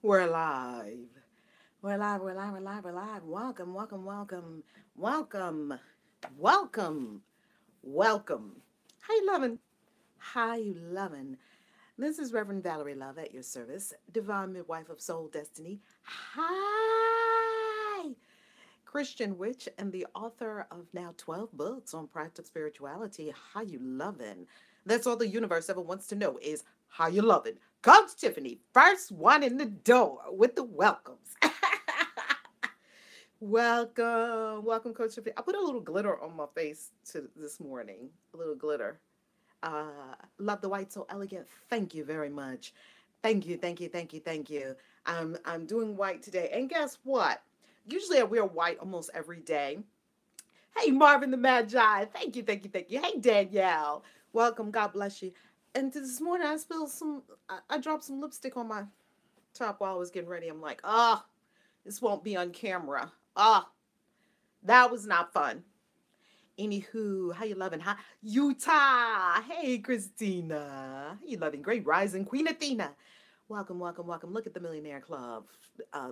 We're live. We're live. We're live. We're live. We're live. Welcome, welcome, welcome, welcome, welcome, welcome. How you loving? How you loving? This is Reverend Valerie Love at your service, Divine Midwife of Soul Destiny. Hi! Christian witch and the author of now 12 books on practical spirituality. How you loving? That's all the universe ever wants to know is how you loving. Coach Tiffany, first one in the door with the welcomes. Welcome, welcome, Coach Tiffany. I put a little glitter on my face this morning. A little glitter. Love the white, so elegant. Thank you very much. Thank you, thank you, thank you, thank you. I'm doing white today, and guess what? Usually I wear white almost every day. Hey, Marvin the Magi. Thank you, thank you, thank you. Hey, Danielle. Welcome. God bless you. And this morning I spilled I dropped some lipstick on my top while I was getting ready. I'm like, oh, this won't be on camera. Oh, that was not fun. Anywho, how you loving? Hi, Utah. Hey, Christina. How you loving? Great rising, Queen Athena. Welcome, welcome, welcome. Look at the Millionaire Club,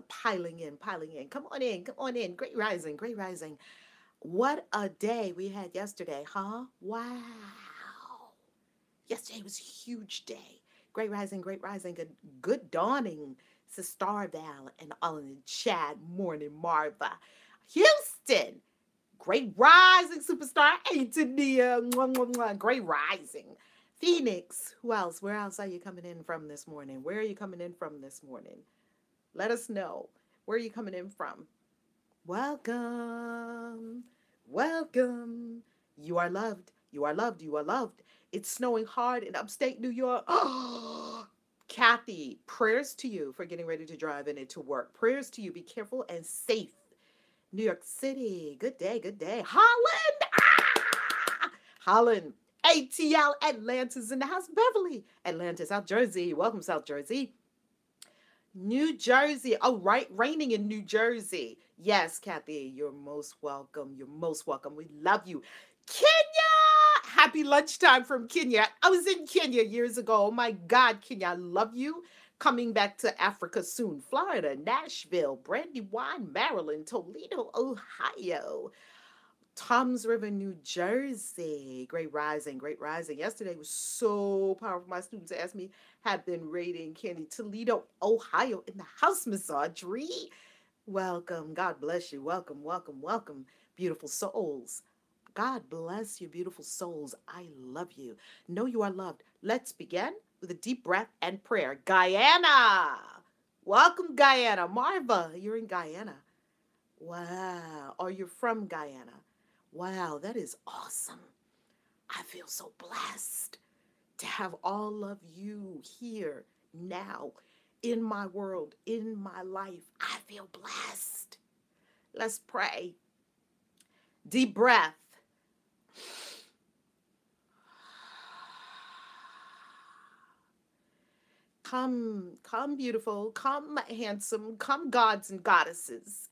piling in, piling in. Come on in, come on in. Great rising, great rising. What a day we had yesterday, huh? Wow. Yesterday was a huge day. Great rising, great rising. Good dawning. Sister Starval and all in the chat. Morning, Marva. Houston. Great rising, superstar. Antonia. Mwah, mwah, mwah. Great rising. Phoenix. Who else? Where else are you coming in from this morning? Where are you coming in from this morning? Let us know. Where are you coming in from? Welcome. Welcome. You are loved. You are loved. You are loved. It's snowing hard in upstate New York. Oh, Kathy, prayers to you for getting ready to drive in it to work. Prayers to you. Be careful and safe. New York City. Good day. Good day. Holland. Ah! Holland. ATL Atlantis in the house. Beverly. Atlanta, South Jersey. Welcome, South Jersey. New Jersey. Oh, right. Raining in New Jersey. Yes, Kathy, you're most welcome. You're most welcome. We love you. Kenya! Happy lunchtime from Kenya. I was in Kenya years ago. Oh my God, Kenya, I love you. Coming back to Africa soon. Florida, Nashville, Brandywine, Maryland, Toledo, Ohio. Toms River, New Jersey. Great rising, great rising. Yesterday was so powerful. My students asked me, have been raiding Candy, Toledo, Ohio in the house, Miss Audrey. Welcome. God bless you. Welcome, welcome, welcome, beautiful souls. God bless you, beautiful souls. I love you. Know you are loved. Let's begin with a deep breath and prayer. Guyana. Welcome, Guyana. Marva, you're in Guyana. Wow. Or you're from Guyana. Wow, that is awesome. I feel so blessed to have all of you here now in my world, in my life. I feel blessed. Let's pray. Deep breath. Come, beautiful, come, handsome, come, gods and goddesses.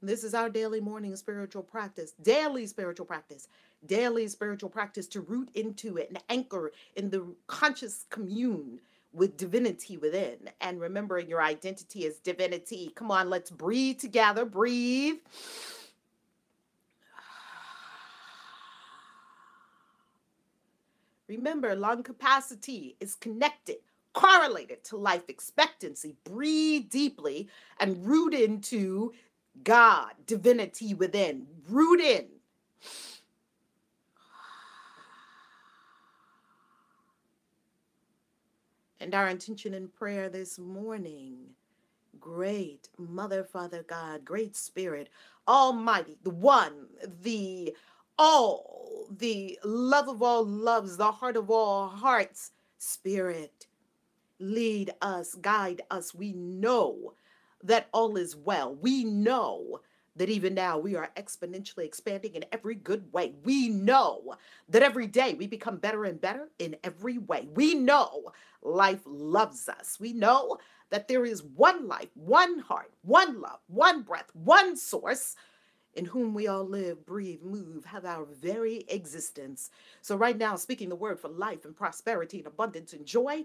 This is our daily morning spiritual practice, daily spiritual practice, daily spiritual practice to root into it and anchor in the conscious commune with divinity within and remembering your identity as divinity. Come on, let's breathe together. Breathe. Remember, lung capacity is connected, correlated to life expectancy. Breathe deeply and root into God, divinity within. Root in. And our intention in prayer this morning, great Mother, Father, God, great Spirit, Almighty, the one, the all, the love of all loves, the heart of all hearts, Spirit, lead us, guide us. We know that all is well. We know that even now we are exponentially expanding in every good way. We know that every day we become better and better in every way. We know life loves us. We know that there is one life, one heart, one love, one breath, one source in whom we all live, breathe, move, have our very existence. So right now, speaking the word for life and prosperity and abundance and joy,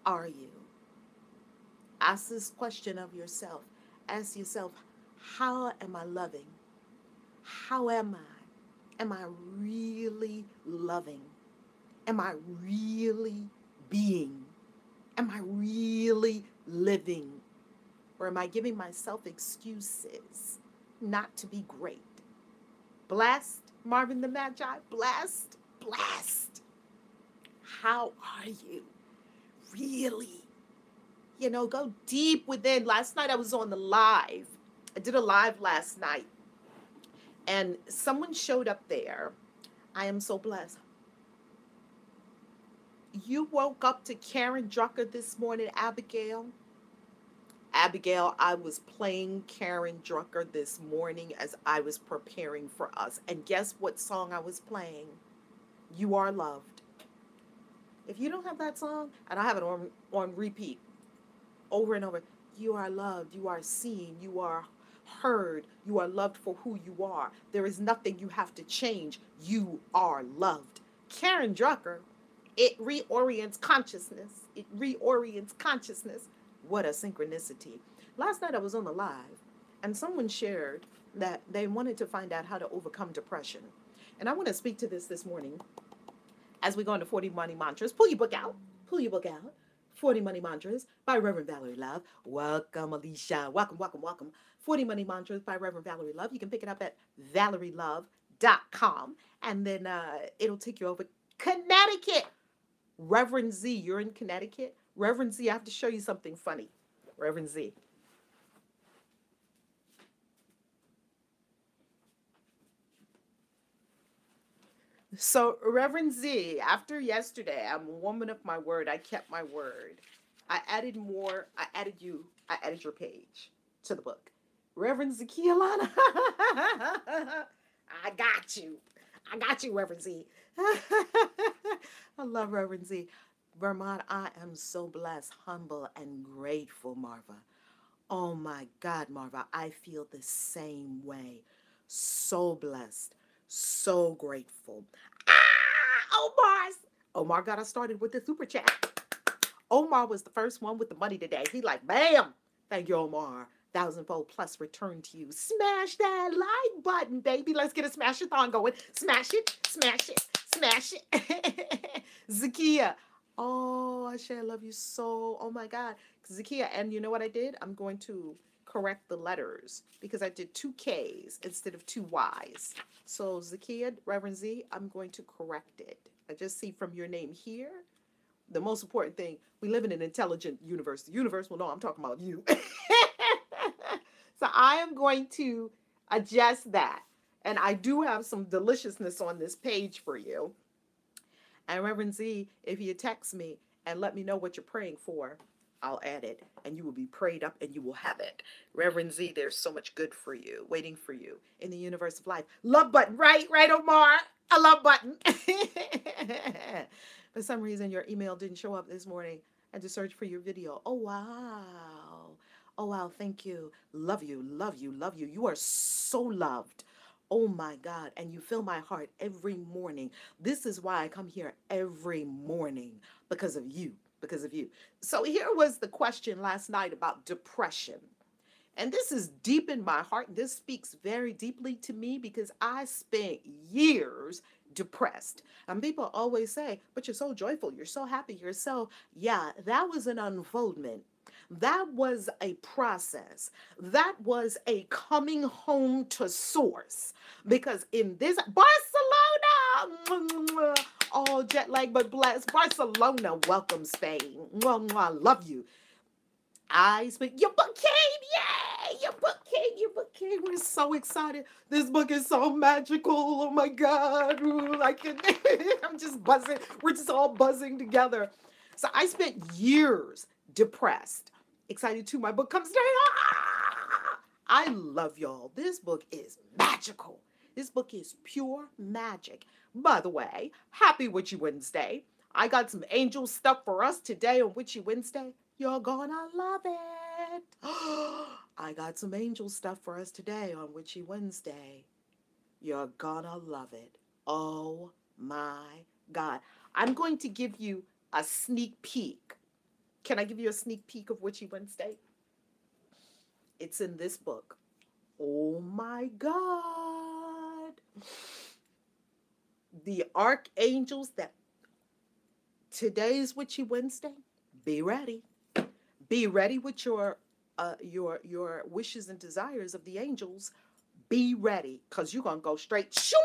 are you? Ask this question of yourself. Ask yourself, how am I loving? How am I? Am I really loving? Am I really being? Am I really living? Or am I giving myself excuses not to be great? Blessed, Marvin the Magi, blessed, blessed. How are you? Really? Go deep within. Last night I was on the live. I did a live last night, and someone showed up there. I am so blessed. You woke up to Karen Drucker this morning, Abigail. Abigail, I was playing Karen Drucker this morning as I was preparing for us. And guess what song I was playing? You Are Loved. If you don't have that song, and I have it on repeat over and over, you are loved, you are seen, you are heard, you are loved for who you are. There is nothing you have to change. You are loved. Karen Drucker, it reorients consciousness. It reorients consciousness. What a synchronicity. Last night I was on the live, and someone shared that they wanted to find out how to overcome depression. And I want to speak to this morning as we go into 40 Money Mantras. Pull your book out. Pull your book out. 40 Money Mantras by Reverend Valerie Love. Welcome, Alicia. Welcome, welcome, welcome. 40 Money Mantras by Reverend Valerie Love. You can pick it up at valerielove.com, and then it'll take you over Connecticut. Reverend Z, you're in Connecticut? Reverend Z, I have to show you something funny. Reverend Z. So, Reverend Z, after yesterday, I'm a woman of my word. I kept my word. I added more. I added your page to the book. Reverend Zakia Lana. I got you. I got you, Reverend Z. I love Reverend Z. Vermont, I am so blessed, humble, and grateful, Marva. Oh my God, Marva, I feel the same way. So blessed, so grateful. Omar got us started with the super chat. Omar was the first one with the money today. He like, bam! Thank you, Omar. Thousandfold plus return to you. Smash that like button, baby. Let's get a smash-a-thon going. Smash it, smash it, smash it. Zakia. Oh, Ashe, I love you so. Oh my God. Zakia, and you know what I did? I'm going to correct the letters because I did 2 Ks instead of 2 Ys. So Zakia, Reverend Z, I'm going to correct it. I just see from your name here. The most important thing, we live in an intelligent universe. The universe will know I'm talking about you. So I am going to adjust that. And I do have some deliciousness on this page for you. And Reverend Z, if you text me and let me know what you're praying for, I'll add it. And you will be prayed up and you will have it. Reverend Z, there's so much good for you, waiting for you in the universe of life. Love button, right, Omar? A love button. For some reason, your email didn't show up this morning. I had to search for your video. Oh, wow. Oh, wow. Thank you. Love you, love you, love you. You are so loved. Oh, my God. And you fill my heart every morning. This is why I come here every morning, because of you, because of you. So here was the question last night about depression. And this is deep in my heart. This speaks very deeply to me because I spent years depressed. And people always say, but you're so joyful, you're so happy, you're so, yeah, that was an unfoldment. That was a process. That was a coming home to source. Because in this, Barcelona, oh, jet lag, but blessed. Barcelona, welcome Spain. I love you. I speak. Your book came, yay! Your book came, your book came. We're so excited. This book is so magical. Oh my God. Ooh, I can, I'm just buzzing. We're just all buzzing together. So I spent years depressed. Excited too. My book comes today. I love y'all. This book is magical. This book is pure magic. By the way, happy Witchy Wednesday. I got some angel stuff for us today on Witchy Wednesday. You're gonna love it. I got some angel stuff for us today on Witchy Wednesday. You're gonna love it. Oh my God. I'm going to give you a sneak peek Can I give you a sneak peek of Witchy Wednesday? It's in this book. Oh my God. The archangels that today's Witchy Wednesday, be ready. Be ready with your wishes and desires of the angels. Be ready, because you're gonna go straight shoo,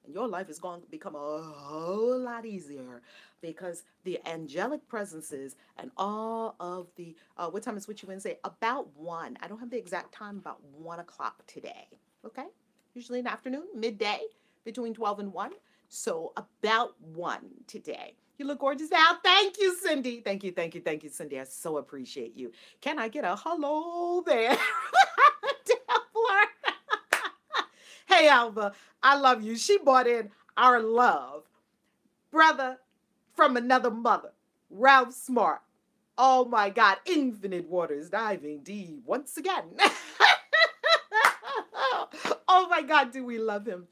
and your life is going to become a whole lot easier because the angelic presences and all of the what time is Witchy Wednesday? About 1. I don't have the exact time, about 1 o'clock today. Okay, usually in the afternoon, midday, between 12 and 1. So about 1 today. You look gorgeous now. Thank you, Cindy. Thank you, thank you, thank you, Cindy. I so appreciate you. Can I get a hello there? Templar. Hey, Alva, I love you. She brought in our love. Brother from another mother, Ralph Smart. Oh my God, infinite waters diving deep once again. Oh my God, do we love him?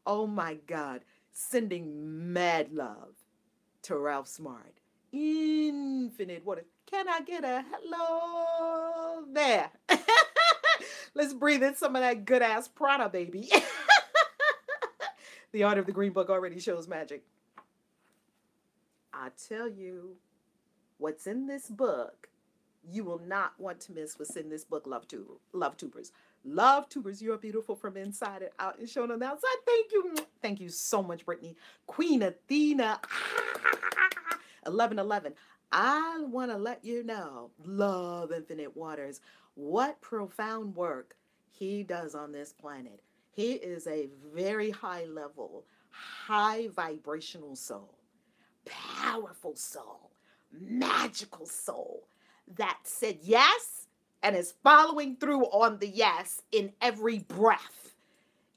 Oh my God, sending mad love to Ralph Smart. Infinite waters. Can I get a hello there? Let's breathe in some of that good ass prana, baby. The art of the Green Book already shows magic. I tell you, what's in this book, you will not want to miss what's in this book, LoveTubers. LoveTubers, you're beautiful from inside and out and shown on the outside. Thank you. Thank you so much, Brittany. Queen Athena. 1111. I want to let you know, love Infinite Waters, what profound work he does on this planet. He is a very high level, high vibrational soul, powerful soul, magical soul that said yes and is following through on the yes in every breath.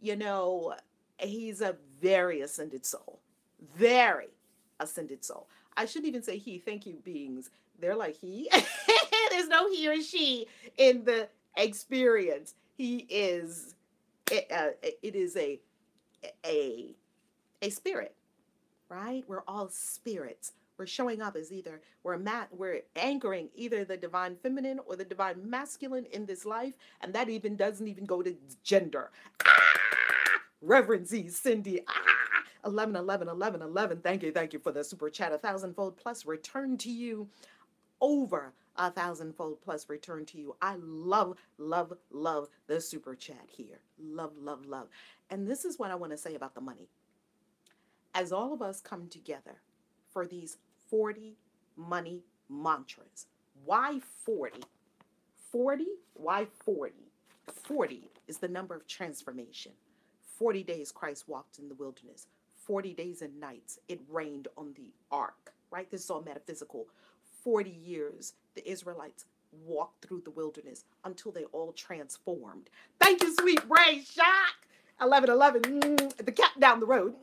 You know, he's a very ascended soul, very ascended soul. I shouldn't even say he. Thank you, beings. They're like he. There's no he or she in the experience. He is. It is a spirit, right? We're all spirits. We're showing up as either we're anchoring either the divine feminine or the divine masculine in this life, and that even doesn't even go to gender. Reverend Z, Cindy. 11, 11, 11, 11. Thank you for the super chat. 1,000-fold plus return to you. Over 1,000-fold plus return to you. I love, love, love the super chat here. Love, love, love. And this is what I want to say about the money. As all of us come together for these 40 money mantras. Why 40? 40? Why 40? 40 is the number of transformation. 40 days Christ walked in the wilderness. 40 days and nights it rained on the ark, right? This is all metaphysical. 40 years the Israelites walked through the wilderness until they all transformed. Thank you, sweet Ray Shock. 1111, the cat down the road.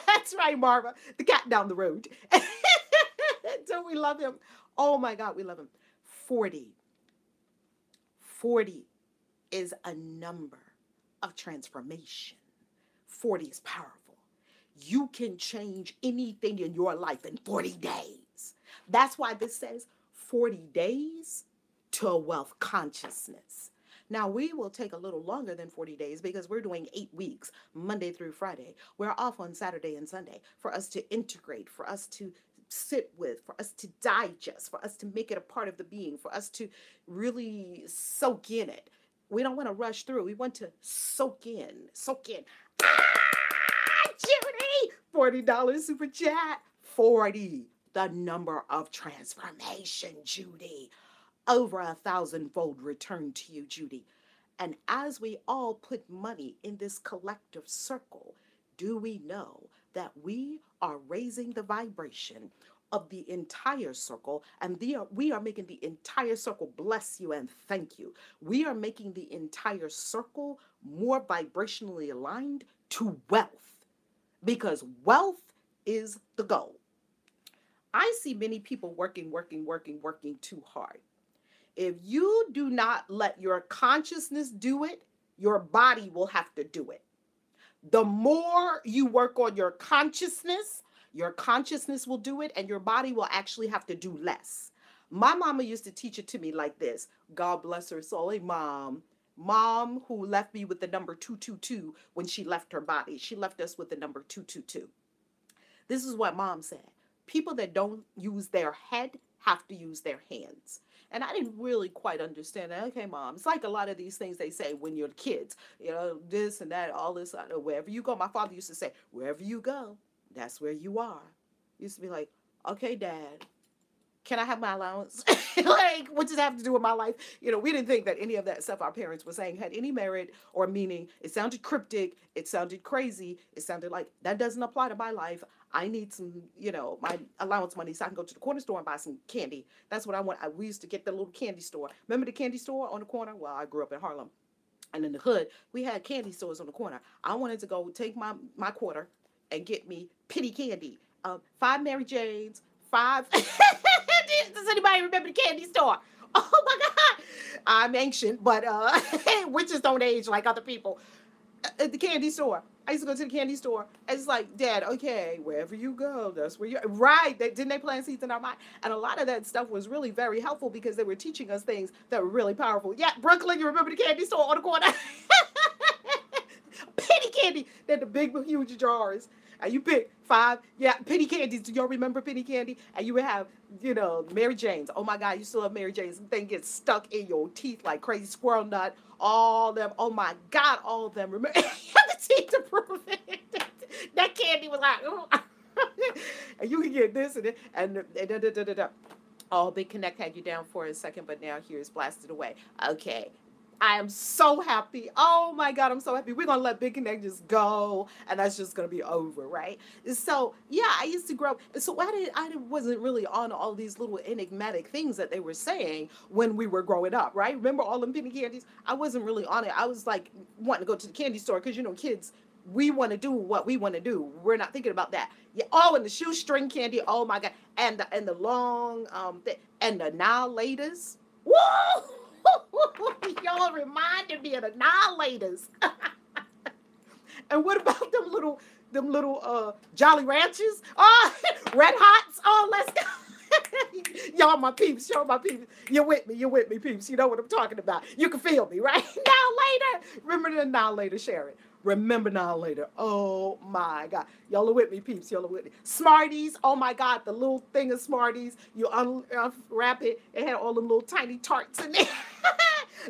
That's right, Marva. The cat down the road. Don't we love him? Oh my God, we love him. 40. 40 is a number of transformation. 40 is powerful. You can change anything in your life in 40 days. That's why this says 40 days to wealth consciousness. Now, we will take a little longer than 40 days because we're doing 8 weeks, Monday through Friday. We're off on Saturday and Sunday for us to integrate, for us to sit with, for us to digest, for us to make it a part of the being, for us to really soak in it. We don't want to rush through. We want to soak in, soak in. Judy, $40 super chat. 40, the number of transformation, Judy. Over 1,000-fold return to you, Judy. And as we all put money in this collective circle, do we know that we are raising the vibration of the entire circle, and we are making the entire circle bless you and thank you. We are making the entire circle more vibrationally aligned to wealth, because wealth is the goal. I see many people working too hard. If you do not let your consciousness do it, your body will have to do it. The more you work on your consciousness will do it, and your body will actually have to do less. My mama used to teach it to me like this. God bless her soul. Hey, mom. Mom, who left me with the number 222 when she left her body. She left us with the number 222. This is what mom said. People that don't use their head have to use their hands. And I didn't really quite understand that. Okay, mom, it's like a lot of these things they say when you're kids, this and that, all this, wherever you go. My father used to say, wherever you go, that's where you are. Used to be like, okay, dad, can I have my allowance? Like, what does that have to do with my life? We didn't think that any of that stuff our parents were saying had any merit or meaning. It sounded cryptic. It sounded crazy. It sounded like that doesn't apply to my life. I need some, my allowance money so I can go to the corner store and buy some candy. That's what I want. We used to get the little candy store. Remember the candy store on the corner? Well, I grew up in Harlem. And in the hood, we had candy stores on the corner. I wanted to go take my quarter and get me penny candy. 5 Mary Janes, 5. Does anybody remember the candy store? Oh my God. I'm ancient, but witches don't age like other people. At the candy store. I used to go to the candy store. And it's like, Dad, okay, wherever you go, that's where you're. Right. Didn't they plant seeds in our mind? And a lot of that stuff was really very helpful because they were teaching us things that were really powerful. Yeah, Brooklyn, you remember the candy store on the corner? Penny candy. They're the big, huge jars. And you pick 5, penny candies. Do y'all remember penny candy? And you would have, Mary Jane's. Oh my God, you still have Mary Jane's. The thing gets stuck in your teeth like crazy. Squirrel nut. All them. Oh my God, all of them. Remember, you have the teeth to prove it. That candy was like, oh. And you can get this and it, and da. Oh, Big Connect had you down for a second, but now here's blasted away. Okay. I am so happy. Oh my God, I'm so happy. We're going to let Big Connect just go, and that's just going to be over, right? So, yeah, I used to grow up. So I wasn't really on all these little enigmatic things that they were saying when we were growing up, right? Remember all them penny candies? I wasn't really on it. I was like wanting to go to the candy store because, kids, we want to do what we want to do. We're not thinking about that. Yeah. Oh, and the shoestring candy. Oh my God. And the long, and the annihilators. Whoa! Y'all reminded me of the annihilators. And what about them little Jolly Ranchers? Oh, Red Hots. Oh, let's go. Y'all my peeps, You're with me, peeps. You know what I'm talking about. You can feel me, right? Now later. Remember the annihilator, Sharon. Remember now later. Oh my God. Y'all are with me, peeps. Y'all are with me. Smarties. Oh my God. The little thing of Smarties. You unwrap it. It had all them little tiny tarts in there.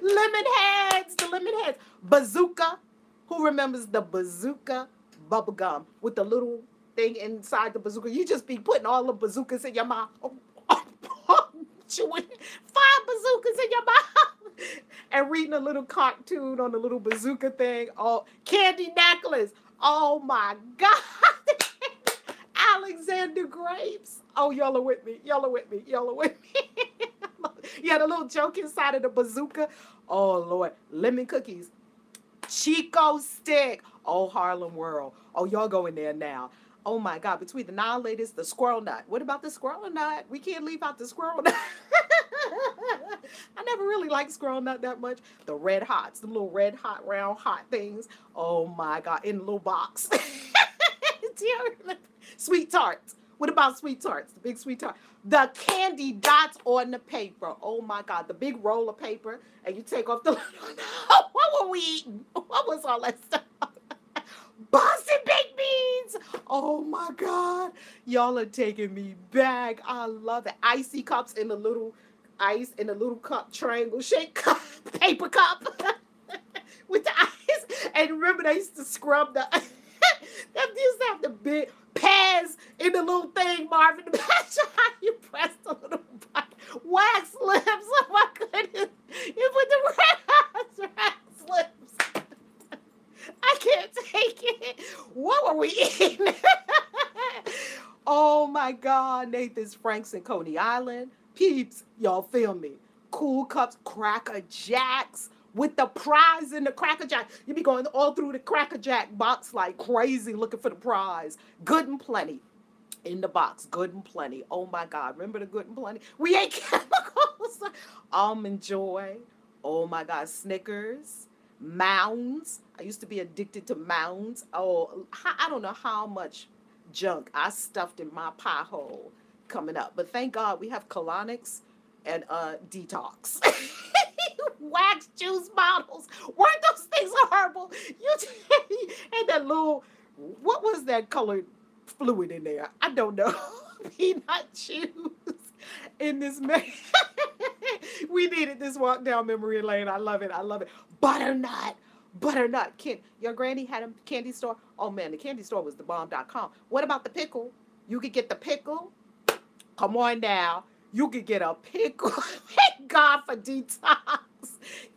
Lemon heads. The lemon heads. Bazooka. Who remembers the bazooka bubble gum with the little thing inside the bazooka? You just be putting all the bazookas in your mouth. Chewing 5 bazookas in your mouth. And reading a little cartoon on the little bazooka thing. Oh, candy necklace. Oh my God. Alexander Grapes. Oh, y'all are with me. You had a little joke inside of the bazooka. Oh, Lord. Lemon cookies. Chico stick. Oh, Harlem World. Oh, y'all go in there now. Oh my God, between the annihilators, the squirrel nut. What about the squirrel nut? We can't leave out the squirrel nut. I never really liked squirrel nut that much. The red hots, the little red hot, round hot things. Oh my God, in a little box. Sweet tarts. What about sweet tarts? The big sweet tart. The candy dots on the paper. Oh my God, the big roll of paper. And you take off the... What were we eating? What was all that stuff? Boston baked beans. Oh my God. Y'all are taking me back. I love it. Icy cups in the little ice in the little cup, triangle shaped cup, paper cup with the ice. And remember they used to scrub the... They used to have the big pads in the little thing, Marvin. Imagine how you press the little button. Wax lips. Oh my goodness. You put the wax lips. I can't take it. What were we eating? Oh my God. Nathan's Franks and Coney Island. Peeps, y'all feel me. Cool Cups, Cracker Jacks. With the prize in the Cracker Jack. You be going all through the Cracker Jack box like crazy looking for the prize. Good and plenty in the box. Good and plenty. Oh my God. Remember the Good and Plenty? We ate chemicals. Almond Joy. Oh my God. Snickers. Mounds. I used to be addicted to Mounds. Oh, I don't know how much junk I stuffed in my pie hole coming up. But thank God we have colonics. and detox. Wax juice bottles. Weren't those things horrible? You and that little, what was that colored fluid in there? I don't know. Peanut juice in this man. We needed this walk down memory lane. I love it. I love it. Butternut. Butternut. Your granny had a candy store? Oh man, the candy store was the bomb.com. What about the pickle? You could get the pickle. Come on now. You could get a pickle. Thank God for detox.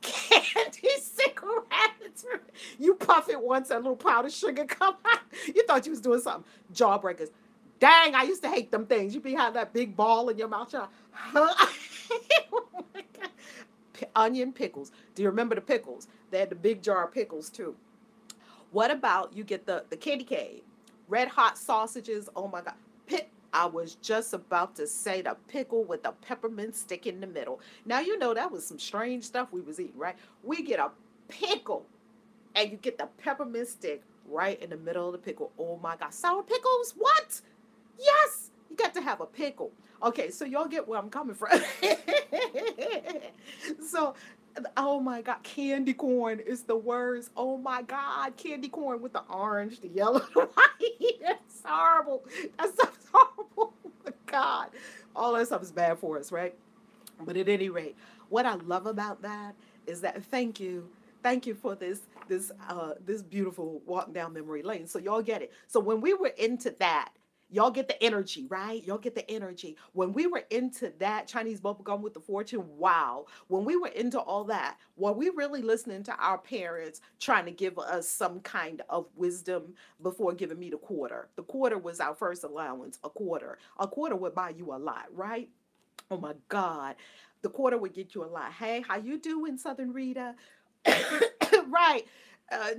Candy cigarettes. You puff it once, a little powdered sugar come out. You thought you was doing something. Jawbreakers. Dang, I used to hate them things. You be having that big ball in your mouth. Oh my God. Onion pickles. Do you remember the pickles? They had the big jar of pickles too. What about you get the candy cane? Red hot sausages. Oh my God. I was just about to say the pickle with the peppermint stick in the middle. Now you know that was some strange stuff we was eating, right? We get a pickle and you get the peppermint stick right in the middle of the pickle. Oh my God. Sour pickles? What? Yes, you got to have a pickle. Okay, so y'all get where I'm coming from. So, oh my God, candy corn is the worst. Oh my God, candy corn with the orange, the yellow, the white. That's horrible. That stuff's horrible. Oh my God. All that stuff is bad for us, right? But at any rate, what I love about that is that thank you for this beautiful walk down memory lane. So y'all get it. So when we were into that, y'all get the energy, right? Y'all get the energy. When we were into that Chinese bubblegum with the fortune, wow. When we were into all that, were we really listening to our parents trying to give us some kind of wisdom before giving me the quarter? The quarter was our first allowance, a quarter. A quarter would buy you a lot, right? Oh my God. The quarter would get you a lot. Hey, how you doing, Southern Rita? Right. Uh,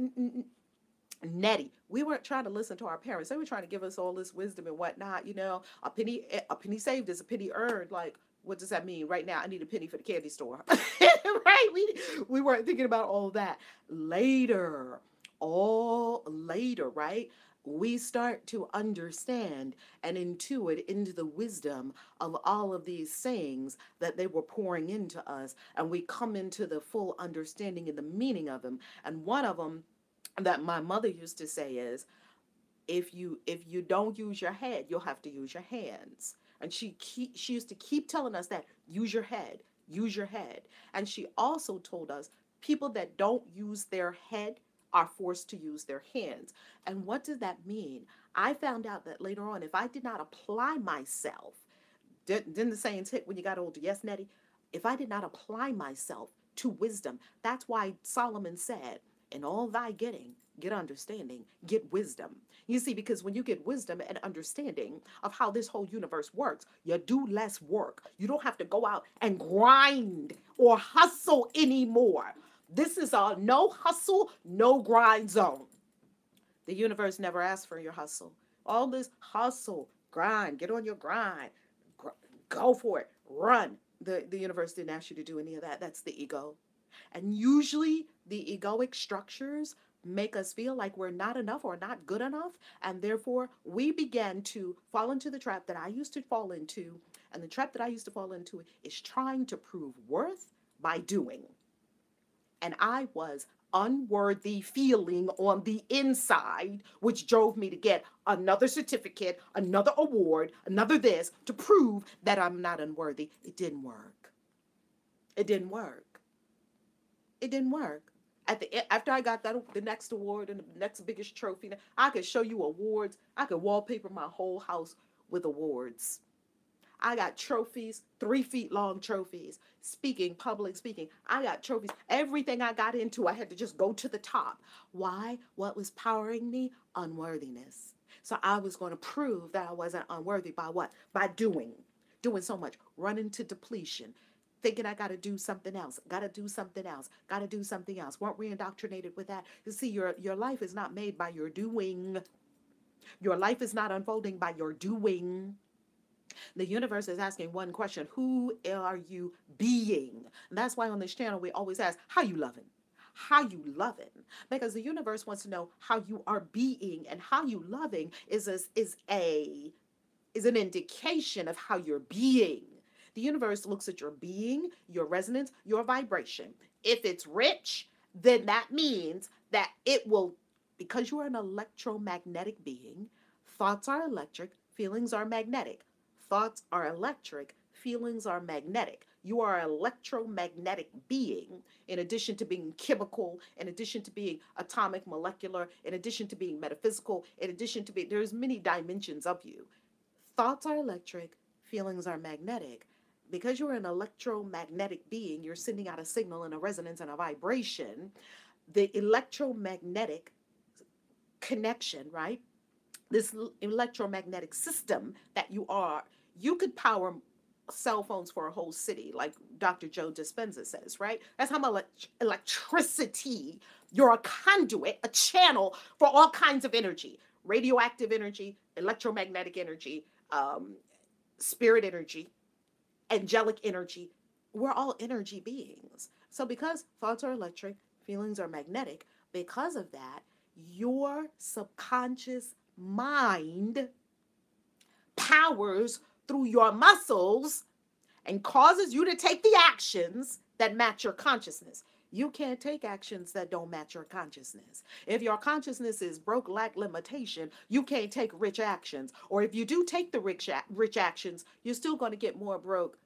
Nettie, we weren't trying to listen to our parents. They were trying to give us all this wisdom and whatnot. A penny saved is a penny earned. Like, what does that mean? Right now, I need a penny for the candy store. Right? We weren't thinking about all that. Later, all later, right? We start to understand and intuit into the wisdom of all of these sayings that they were pouring into us. And we come into the full understanding and the meaning of them. And one of them that my mother used to say is, if you don't use your head, you'll have to use your hands. And she used to keep telling us that, use your head, use your head. And she also told us people that don't use their head are forced to use their hands. And what does that mean? I found out that later on, if I did not apply myself, didn't the sayings hit when you got older? Yes, Nettie? If I did not apply myself to wisdom, that's why Solomon said, in all thy getting, get understanding, get wisdom. You see, because when you get wisdom and understanding of how this whole universe works, you do less work. You don't have to go out and grind or hustle anymore. This is a no hustle, no grind zone. The universe never asked for your hustle. All this hustle, grind, get on your grind, go for it, run. The universe didn't ask you to do any of that. That's the ego. And usually the egoic structures make us feel like we're not enough or not good enough. And therefore, we began to fall into the trap that I used to fall into. And the trap that I used to fall into is trying to prove worth by doing. And I was unworthy feeling on the inside, which drove me to get another certificate, another award, another this to prove that I'm not unworthy. It didn't work. It didn't work. It didn't work. After I got the next award and the next biggest trophy, I could show you awards. I could wallpaper my whole house with awards. I got trophies, 3 feet long trophies. Speaking, public speaking. I got trophies. Everything I got into, I had to just go to the top. Why? What was powering me? Unworthiness. So I was going to prove that I wasn't unworthy by what? By doing. Doing so much. Running to depletion. Thinking I got to do something else. Got to do something else. Got to do something else. Weren't we indoctrinated with that? You see, your life is not made by your doing. Your life is not unfolding by your doing. The universe is asking one question: who are you being? And that's why on this channel we always ask, how you loving? How you loving? Because the universe wants to know how you are being, and how you loving is an indication of how you're being. The universe looks at your being, your resonance, your vibration. If it's rich, then that means that it will, because you are an electromagnetic being, thoughts are electric, feelings are magnetic. Thoughts are electric, feelings are magnetic. You are an electromagnetic being, in addition to being chemical, in addition to being atomic, molecular, in addition to being metaphysical, in addition to being, there's many dimensions of you. Thoughts are electric, feelings are magnetic. Because you're an electromagnetic being, you're sending out a signal and a resonance and a vibration. The electromagnetic connection, right? This electromagnetic system that you are, you could power cell phones for a whole city, like Dr. Joe Dispenza says, right? That's how much electricity, you're a conduit, a channel for all kinds of energy, radioactive energy, electromagnetic energy, spirit energy, angelic energy. We're all energy beings. So because thoughts are electric, feelings are magnetic, because of that, your subconscious mind powers through your muscles and causes you to take the actions that match your consciousness. You can't take actions that don't match your consciousness. If your consciousness is broke, lack, limitation, you can't take rich actions. Or if you do take the rich actions, you're still going to get more broke,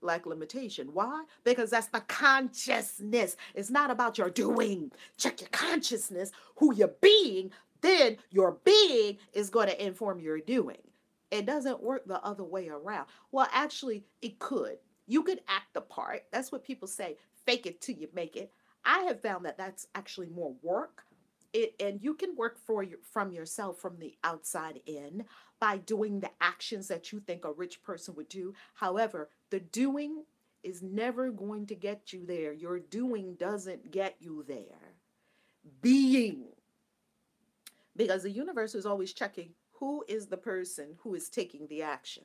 lack, limitation. Why? Because that's the consciousness. It's not about your doing. Check your consciousness, who you're being. Then your being is going to inform your doing. It doesn't work the other way around. Well, actually, it could. You could act the part. That's what people say. Fake it till you make it. I have found that that's actually more work. And you can work from yourself from the outside in by doing the actions that you think a rich person would do. However, the doing is never going to get you there. Your doing doesn't get you there. Being, because the universe is always checking who is the person who is taking the action.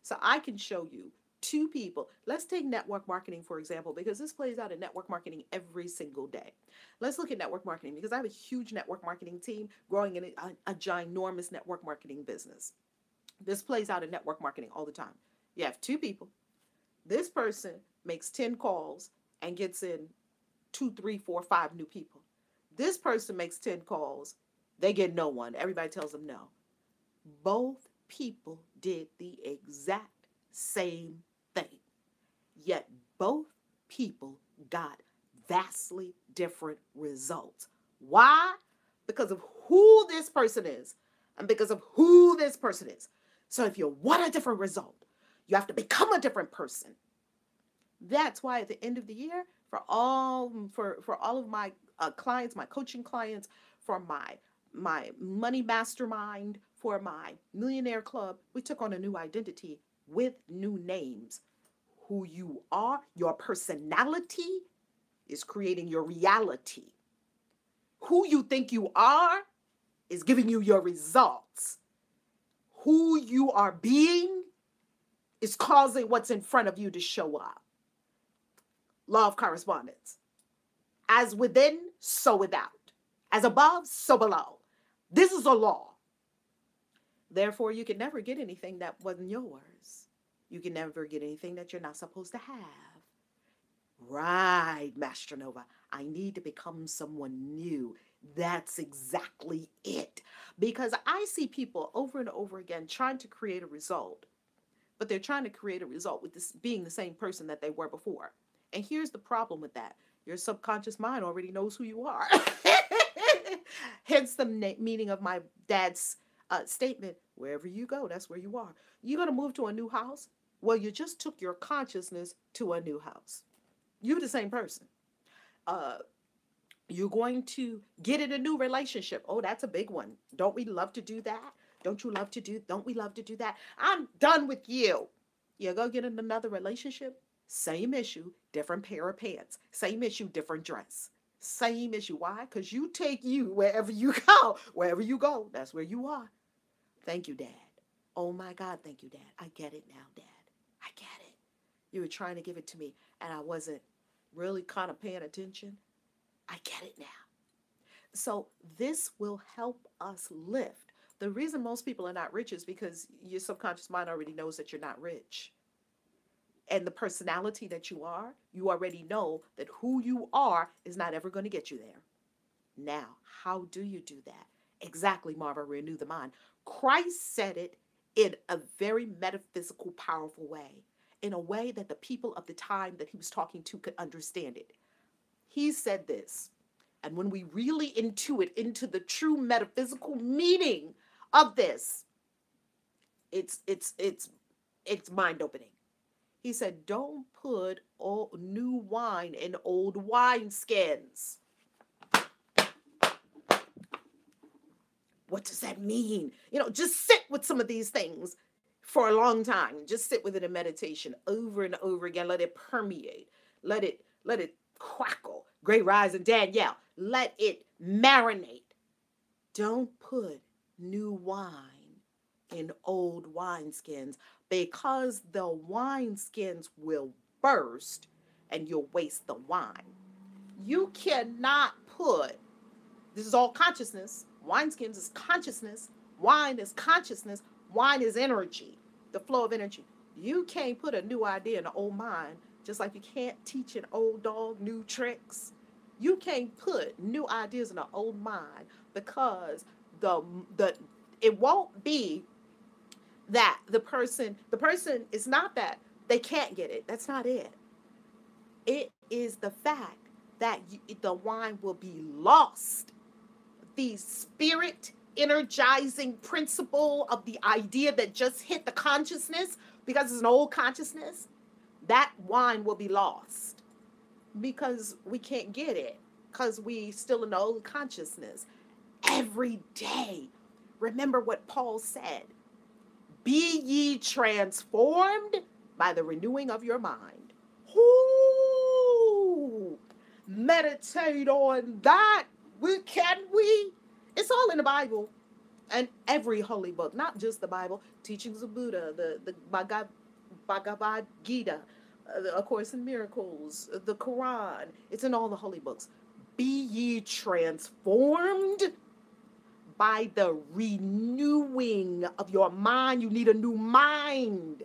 So I can show you two people. Let's take network marketing, for example, because this plays out in network marketing every single day. Let's look at network marketing because I have a huge network marketing team growing in a ginormous network marketing business. This plays out in network marketing all the time. You have two people. This person makes 10 calls and gets in 2, 3, 4, 5 new people. This person makes 10 calls. They get no one. Everybody tells them no. Both people did the exact same thing. Yet both people got vastly different results. Why? Because of who this person is and because of who this person is. So if you want a different result, you have to become a different person. That's why at the end of the year, for all of my clients, my coaching clients, for my money mastermind, for my millionaire club, we took on a new identity with new names. Who you are, your personality is creating your reality. Who you think you are is giving you your results. Who you are being is causing what's in front of you to show up. Law of correspondence. As within, so without. As above, so below. This is a law. Therefore, you can never get anything that wasn't yours. You can never get anything that you're not supposed to have. Right, Master Nova. I need to become someone new. That's exactly it. Because I see people over and over again trying to create a result, but they're trying to create a result with this being the same person that they were before. And here's the problem with that. Your subconscious mind already knows who you are. Hence the meaning of my dad's statement, wherever you go, that's where you are. You're going to move to a new house? Well, you just took your consciousness to a new house. You're the same person. You're going to get in a new relationship. Oh, that's a big one. Don't we love to do that? Don't we love to do that? I'm done with you. You go get in another relationship, same issue, different pair of pants. Same issue, different dress. Same issue. Why? Because you take you wherever you go. Wherever you go, that's where you are. Thank you, Dad. Oh my God, thank you, Dad. I get it now, Dad. I get it. You were trying to give it to me, and I wasn't really kind of paying attention. I get it now. So this will help us lift. The reason most people are not rich is because your subconscious mind already knows that you're not rich. and the personality that you already know that who you are is not ever going to get you there. Now, how do you do that? Exactly, Marva, renew the mind. Christ said it in a very metaphysical, powerful way, in a way that the people of the time that he was talking to could understand it. He said this, and when we really intuit into the true metaphysical meaning of this, it's mind opening. He said, "Don't put new wine in old wineskins." What does that mean? Just sit with some of these things for a long time. Just sit with it in meditation over and over again. Let it permeate. Let it crackle. Great Rise and Danielle. Let it marinate. Don't put new wine in old wineskins, because the wineskins will burst and you'll waste the wine. You cannot put, this is all consciousness. Wineskins is consciousness. Wine is consciousness. Wine is energy, the flow of energy. You can't put a new idea in an old mind, just like you can't teach an old dog new tricks. You can't put new ideas in an old mind, because the it won't be that the person is not that they can't get it. That's not it. It is the fact that the wine will be lost. The spirit energizing principle of the idea that just hit the consciousness, because it's an old consciousness, that wine will be lost because we can't get it, because we still in the old consciousness. Every day, remember what Paul said: be ye transformed by the renewing of your mind. Ooh, meditate on that. Can we? It's all in the Bible and every holy book, not just the Bible. Teachings of Buddha, the Bhagavad Gita, A Course in Miracles, the Quran. It's in all the holy books. Be ye transformed by the renewing of your mind. You need a new mind.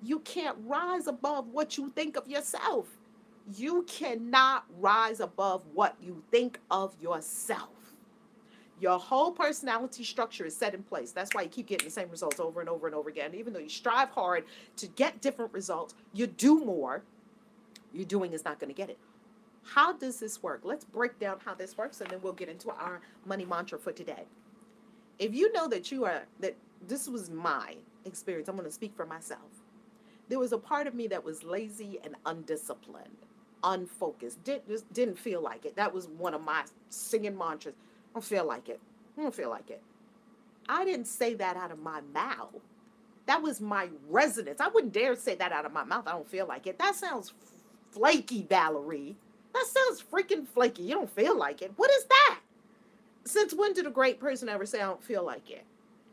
You can't rise above what you think of yourself. You cannot rise above what you think of yourself. Your whole personality structure is set in place. That's why you keep getting the same results over and over and over again. Even though you strive hard to get different results, you do more, your doing is not going to get it. How does this work? Let's break down how this works, and then we'll get into our money mantra for today. If you know that this was my experience, I'm going to speak for myself. There was a part of me that was lazy and undisciplined, unfocused, just didn't feel like it. That was one of my singing mantras. I don't feel like it. I don't feel like it. I didn't say that out of my mouth. That was my resonance. I wouldn't dare say that out of my mouth. I don't feel like it. That sounds flaky, Valerie. That sounds freaking flaky. You don't feel like it. What is that? Since when did a great person ever say I don't feel like it?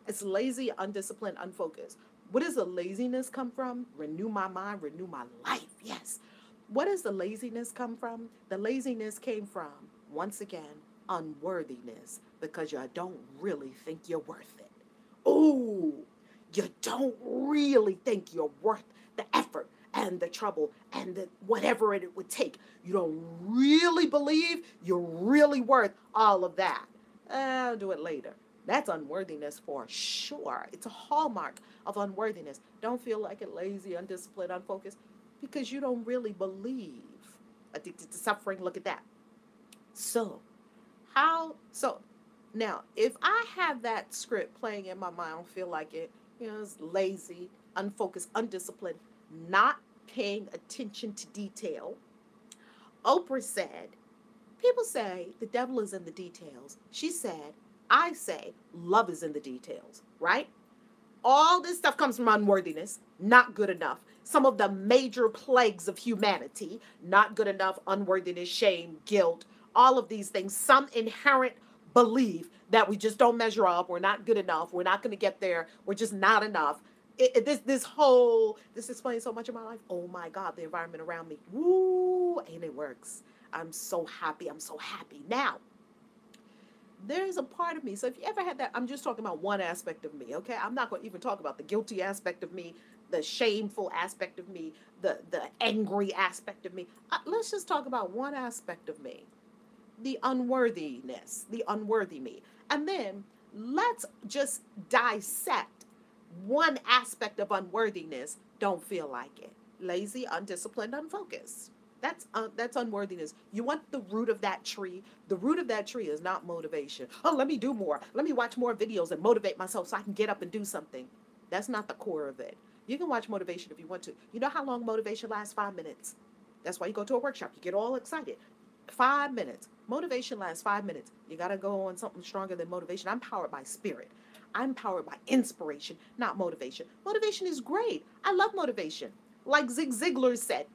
It's lazy, undisciplined, unfocused. What does the laziness come from? Renew my mind, renew my life. Yes. What does the laziness come from? The laziness came from, once again, unworthiness, because you don't really think you're worth it. Ooh, you don't really think you're worth the effort and the trouble and whatever it would take. You don't really believe you're really worth all of that. I'll do it later. That's unworthiness for sure. It's a hallmark of unworthiness. Don't feel like it, lazy, undisciplined, unfocused, because you don't really believe. Addicted to suffering, look at that. So now, if I have that script playing in my mind, I don't feel like it, it's lazy, unfocused, undisciplined, not paying attention to detail. Oprah said, people say the devil is in the details. She said, I say love is in the details, right? All this stuff comes from unworthiness, not good enough. Some of the major plagues of humanity, not good enough, unworthiness, shame, guilt, all of these things, some inherent belief that we just don't measure up, we're not good enough, we're not going to get there, we're just not enough. This explains so much of my life. Oh my God, the environment around me. Woo, and it works. I'm so happy. Now, there's a part of me. So if you ever had that, I'm just talking about one aspect of me, okay? I'm not going to even talk about the guilty aspect of me. the shameful aspect of me, the angry aspect of me. Let's just talk about one aspect of me, the unworthiness, the unworthy me. And then let's just dissect one aspect of unworthiness. Don't feel like it. Lazy, undisciplined, unfocused. That's unworthiness. You want the root of that tree. The root of that tree is not motivation. Oh, let me do more. Let me watch more videos and motivate myself so I can get up and do something. That's not the core of it. You can watch motivation if you want to. You know how long motivation lasts? 5 minutes. That's why you go to a workshop. You get all excited. 5 minutes. Motivation lasts 5 minutes. You got to go on something stronger than motivation. I'm powered by spirit. I'm powered by inspiration, not motivation. Motivation is great. I love motivation. Like Zig Ziglar said,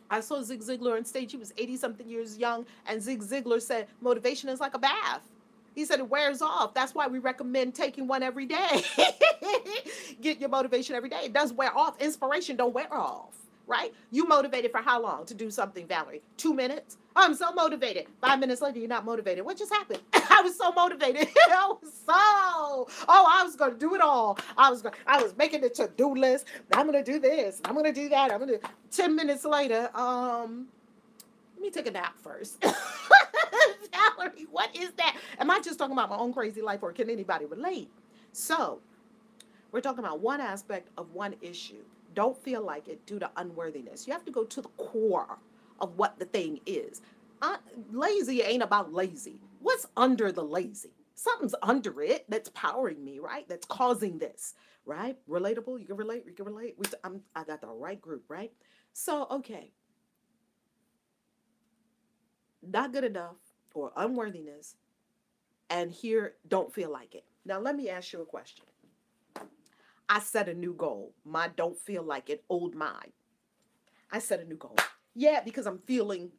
I saw Zig Ziglar on stage. He was 80 something years young. And Zig Ziglar said, motivation is like a bath. He said it wears off. That's why we recommend taking one every day. Get your motivation every day. It does wear off. Inspiration don't wear off, right? You motivated for how long to do something, Valerie? 2 minutes? Oh, I'm so motivated. 5 minutes later, you're not motivated. What just happened? I was so motivated. I was going to do it all. I was making the to-do list. I'm going to do this. I'm going to do that. 10 minutes later, let me take a nap first. Valerie, what is that? Am I just talking about my own crazy life, or can anybody relate? So, we're talking about one aspect of one issue. Don't feel like it due to unworthiness. You have to go to the core of what the thing is. Lazy ain't about lazy. What's under the lazy? Something's under it that's powering me, right? That's causing this, right? Relatable? You can relate? You can relate? I got the right group, right? So, okay. Not good enough or unworthiness, and here, don't feel like it. Now, let me ask you a question. I set a new goal. My don't feel like it, old mind. I set a new goal. Yeah, because I'm feeling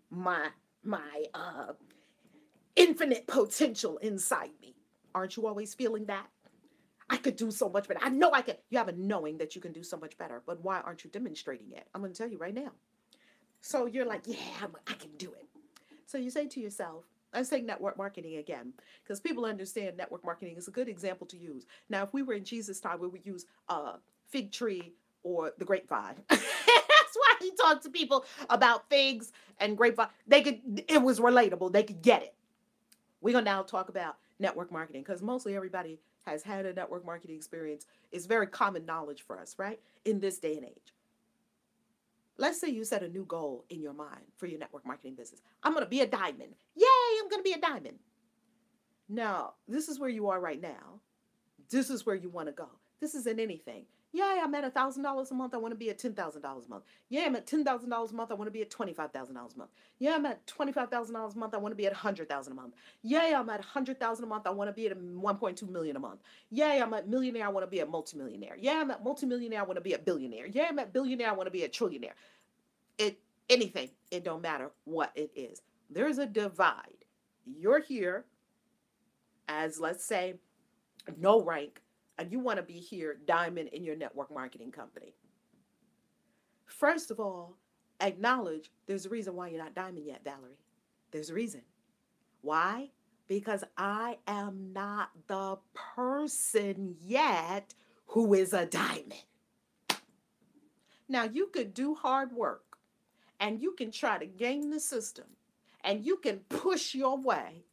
my infinite potential inside me. Aren't you always feeling that? I could do so much better. I know I could. You have a knowing that you can do so much better, but why aren't you demonstrating it? I'm going to tell you right now. So you're like, yeah, I can do it. So you say to yourself, I'm saying network marketing again, because people understand network marketing is a good example to use. Now, if we were in Jesus' time, we would use fig tree or the grapevine. That's why he talked to people about figs and grapevine. It was relatable. They could get it. We're going to now talk about network marketing, because mostly everybody has had a network marketing experience. It's very common knowledge for us, right? In this day and age. Let's say you set a new goal in your mind for your network marketing business. I'm going to be a diamond. Yay, I'm going to be a diamond. Now, this is where you are right now. This is where you want to go. This isn't anything. Yay, I'm at $1,000 a month. I want to be at $10,000 a month. Yeah, I'm at $10,000 a month. I want to be at $25,000 a month. Yeah, I'm at $25,000 a month. I want to be at $100,000 a month. Yay, I'm at $100,000 a month. I want to be at $1.2 million a month. Yay, I'm at millionaire. I want to be a multimillionaire. Yeah, I'm at multimillionaire. I want to be a billionaire. Yeah, I'm at billionaire. I want to be a trillionaire. Anything. It don't matter what it is. There's a divide. You're here as, let's say, no rank, and you want to be here diamond in your network marketing company. First of all, acknowledge there's a reason why you're not diamond yet, Valerie. There's a reason. Why? Because I am not the person yet who is a diamond. Now, you could do hard work, and you can try to game the system, and you can push your way,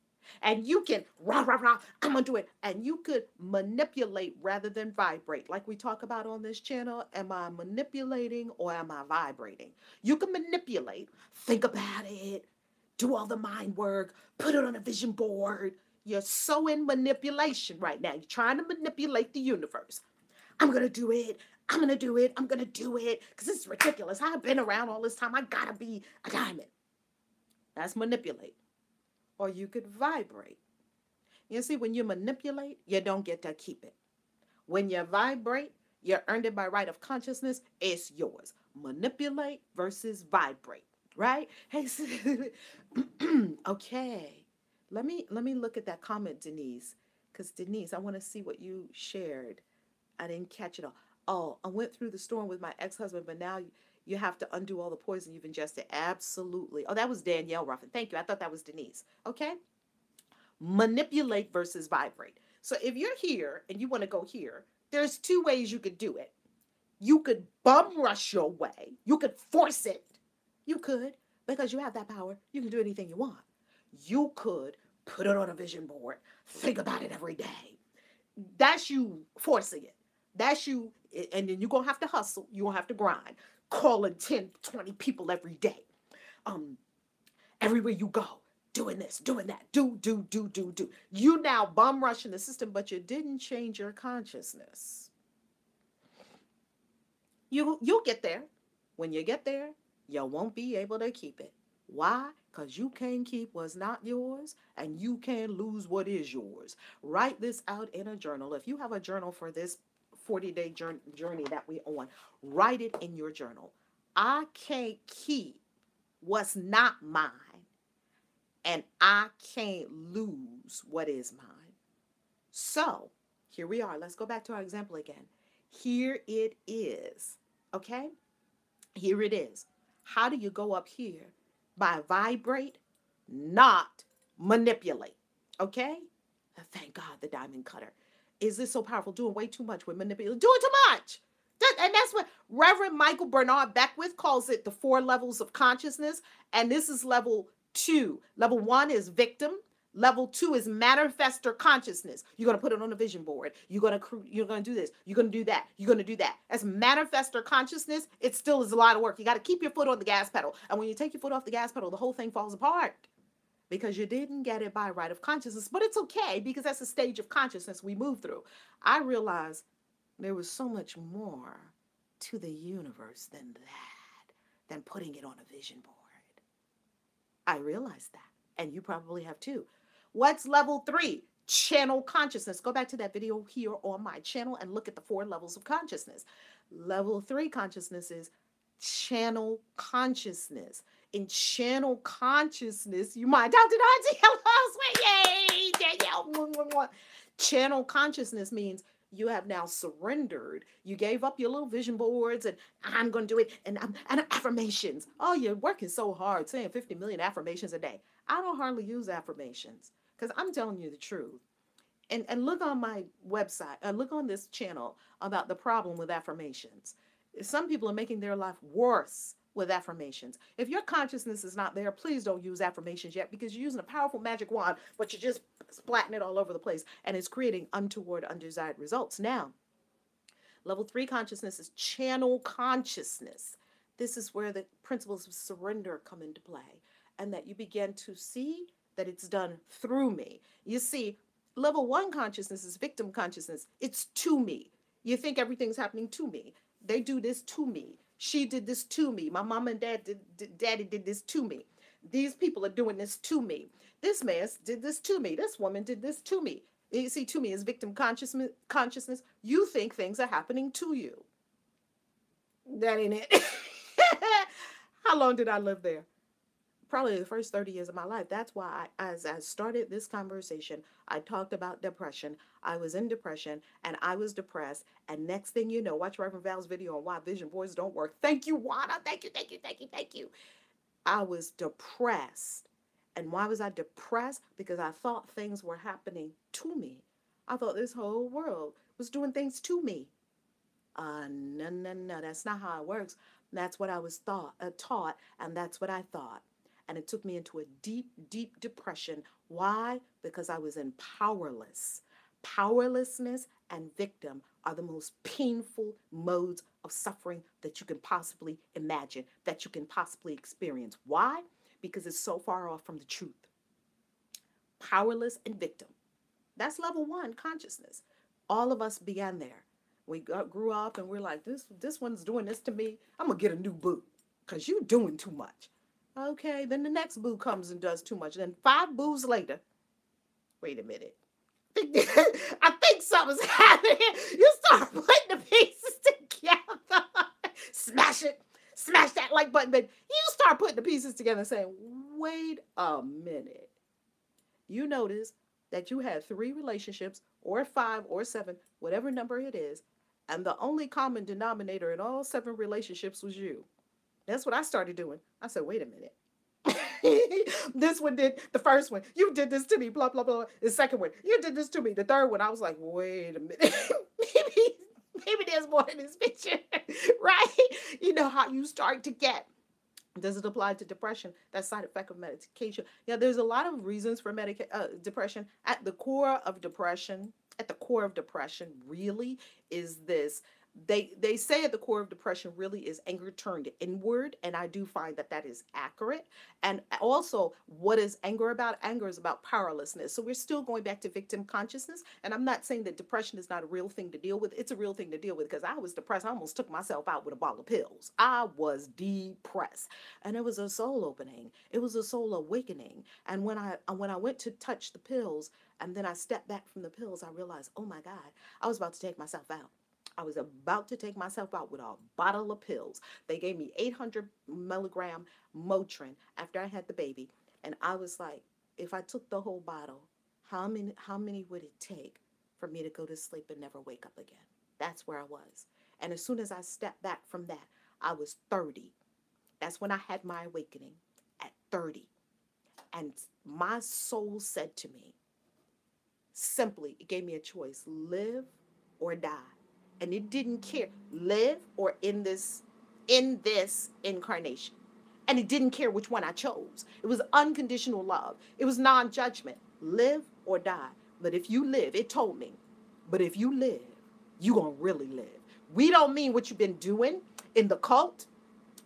and you can rah, rah, rah, I'm gonna do it. And you could manipulate rather than vibrate. Like we talk about on this channel, am I manipulating or am I vibrating? You can manipulate, think about it, do all the mind work, put it on a vision board. You're so in manipulation right now. You're trying to manipulate the universe. I'm going to do it. I'm going to do it. I'm going to do it because this is ridiculous. I've been around all this time. I got to be a diamond. That's manipulate. Or you could vibrate. You see, when you manipulate, you don't get to keep it. When you vibrate, you earned it by right of consciousness. It's yours. Manipulate versus vibrate, right? Hey, okay. Let me look at that comment, Denise, because Denise, I want to see what you shared. I didn't catch it all. Oh, I went through the storm with my ex-husband, but now you have to undo all the poison you've ingested. Absolutely. Oh, that was Danielle Ruffin. Thank you. I thought that was Denise. Okay. Manipulate versus vibrate. So if you're here and you want to go here, there's two ways you could do it. You could bum rush your way. You could force it. You could, because you have that power. You can do anything you want. You could put it on a vision board. Think about it every day. That's you forcing it. That's you. And then you're going to have to hustle. You're going to have to grind. Calling 10, 20 people every day. Um, Everywhere you go. Doing this, doing that. Do. You now bum rushing the system, but you didn't change your consciousness. You'll get there. When you get there, you won't be able to keep it. Why? Because you can't keep what's not yours, and you can't lose what is yours. Write this out in a journal. If you have a journal for this 40-day journey that we on, write it in your journal. I can't keep what's not mine, and I can't lose what is mine. So here we are. Let's go back to our example again. Here it is. Okay? Here it is. How do you go up here? By vibrate, not manipulate. Okay? Thank God, the diamond cutter. Is this so powerful? Doing way too much with manipulation. Doing too much. And that's what Reverend Michael Bernard Beckwith calls it, the 4 levels of consciousness. And this is level 2. Level 1 is victim. Level 2 is manifestor consciousness. You're going to put it on a vision board. You're going to do this. You're going to do that. You're going to do that. As manifestor consciousness, it still is a lot of work. You got to keep your foot on the gas pedal. And when you take your foot off the gas pedal, the whole thing falls apart because you didn't get it by right of consciousness. But it's okay because that's a stage of consciousness we move through. I realized there was so much more to the universe than that, than putting it on a vision board. I realized that. And you probably have too. What's level 3? Channel consciousness. Go back to that video here on my channel and look at the 4 levels of consciousness. Level 3 consciousness is channel consciousness. In channel consciousness, you might Dr. Nancy, hello, yay, Danielle. Channel consciousness means you have now surrendered. You gave up your little vision boards and I'm going to do it. And affirmations. Oh, you're working so hard saying 50 million affirmations a day. I don't hardly use affirmations because I'm telling you the truth. And look on my website, look on this channel about the problem with affirmations. Some people are making their life worse with affirmations. If your consciousness is not there, please don't use affirmations yet because you're using a powerful magic wand, but you're just splatting it all over the place and it's creating untoward, undesired results. Now, level 3 consciousness is channel consciousness. This is where the principles of surrender come into play and that you begin to see that it's done through me. You see, level 1 consciousness is victim consciousness. It's to me. You think everything's happening to me. They do this to me. She did this to me. My mom and daddy did this to me. These people are doing this to me. This man did this to me. This woman did this to me. You see, to me is victim consciousness. You think things are happening to you. That ain't it. How long did I live there? Probably the first 30 years of my life. That's why as I started this conversation, I talked about depression. I was in depression and I was depressed. And next thing you know, watch Reverend Val's video on why vision boards don't work. Thank you, Wanda. Thank you. I was depressed. And why was I depressed? Because I thought things were happening to me. I thought this whole world was doing things to me. No. That's not how it works. That's what I was taught, and that's what I thought. And it took me into a deep, deep depression. Why? Because I was in powerless. Powerlessness and victim are the most painful modes of suffering that you can possibly imagine, that you can possibly experience. Why? Because it's so far off from the truth. Powerless and victim. That's level 1 consciousness. All of us began there. We grew up and we're like, this one's doing this to me. I'm going to get a new boo because you're doing too much. Okay, then the next boo comes and does too much. Then 5 boos later, wait a minute. I think something's happening. You start putting the pieces together. Smash it. Smash that like button. But you start putting the pieces together and saying, wait a minute. You notice that you had 3 relationships or 5 or 7, whatever number it is. And the only common denominator in all 7 relationships was you. That's what I started doing. I said, wait a minute. This one did, the first one, you did this to me, blah, blah, blah. The second one, you did this to me. The third one, I was like, wait a minute. Maybe there's more in this picture, right? You know how you start to get. Does it apply to depression? That's side effect of medication. Yeah, there's a lot of reasons for depression. At the core of depression, really is this. They say at the core of depression really is anger turned inward, and I do find that that is accurate. And also, what is anger about? Anger is about powerlessness. So we're still going back to victim consciousness. And I'm not saying that depression is not a real thing to deal with. It's a real thing to deal with, because I was depressed. I almost took myself out with a bottle of pills. I was depressed, and it was a soul opening. It was a soul awakening. And when I went to touch the pills, and then I stepped back from the pills, I realized, oh my God, I was about to take myself out. I was about to take myself out with a bottle of pills. They gave me 800 milligram Motrin after I had the baby. And I was like, if I took the whole bottle, how many would it take for me to go to sleep and never wake up again? That's where I was. And as soon as I stepped back from that, I was 30. That's when I had my awakening, at 30. And my soul said to me, simply, it gave me a choice: live or die. And it didn't care, live or in this incarnation. And it didn't care which one I chose. It was unconditional love. It was non-judgment. Live or die. But if you live, it told me, but if you live, you gonna really live. We don't mean what you've been doing in the cult,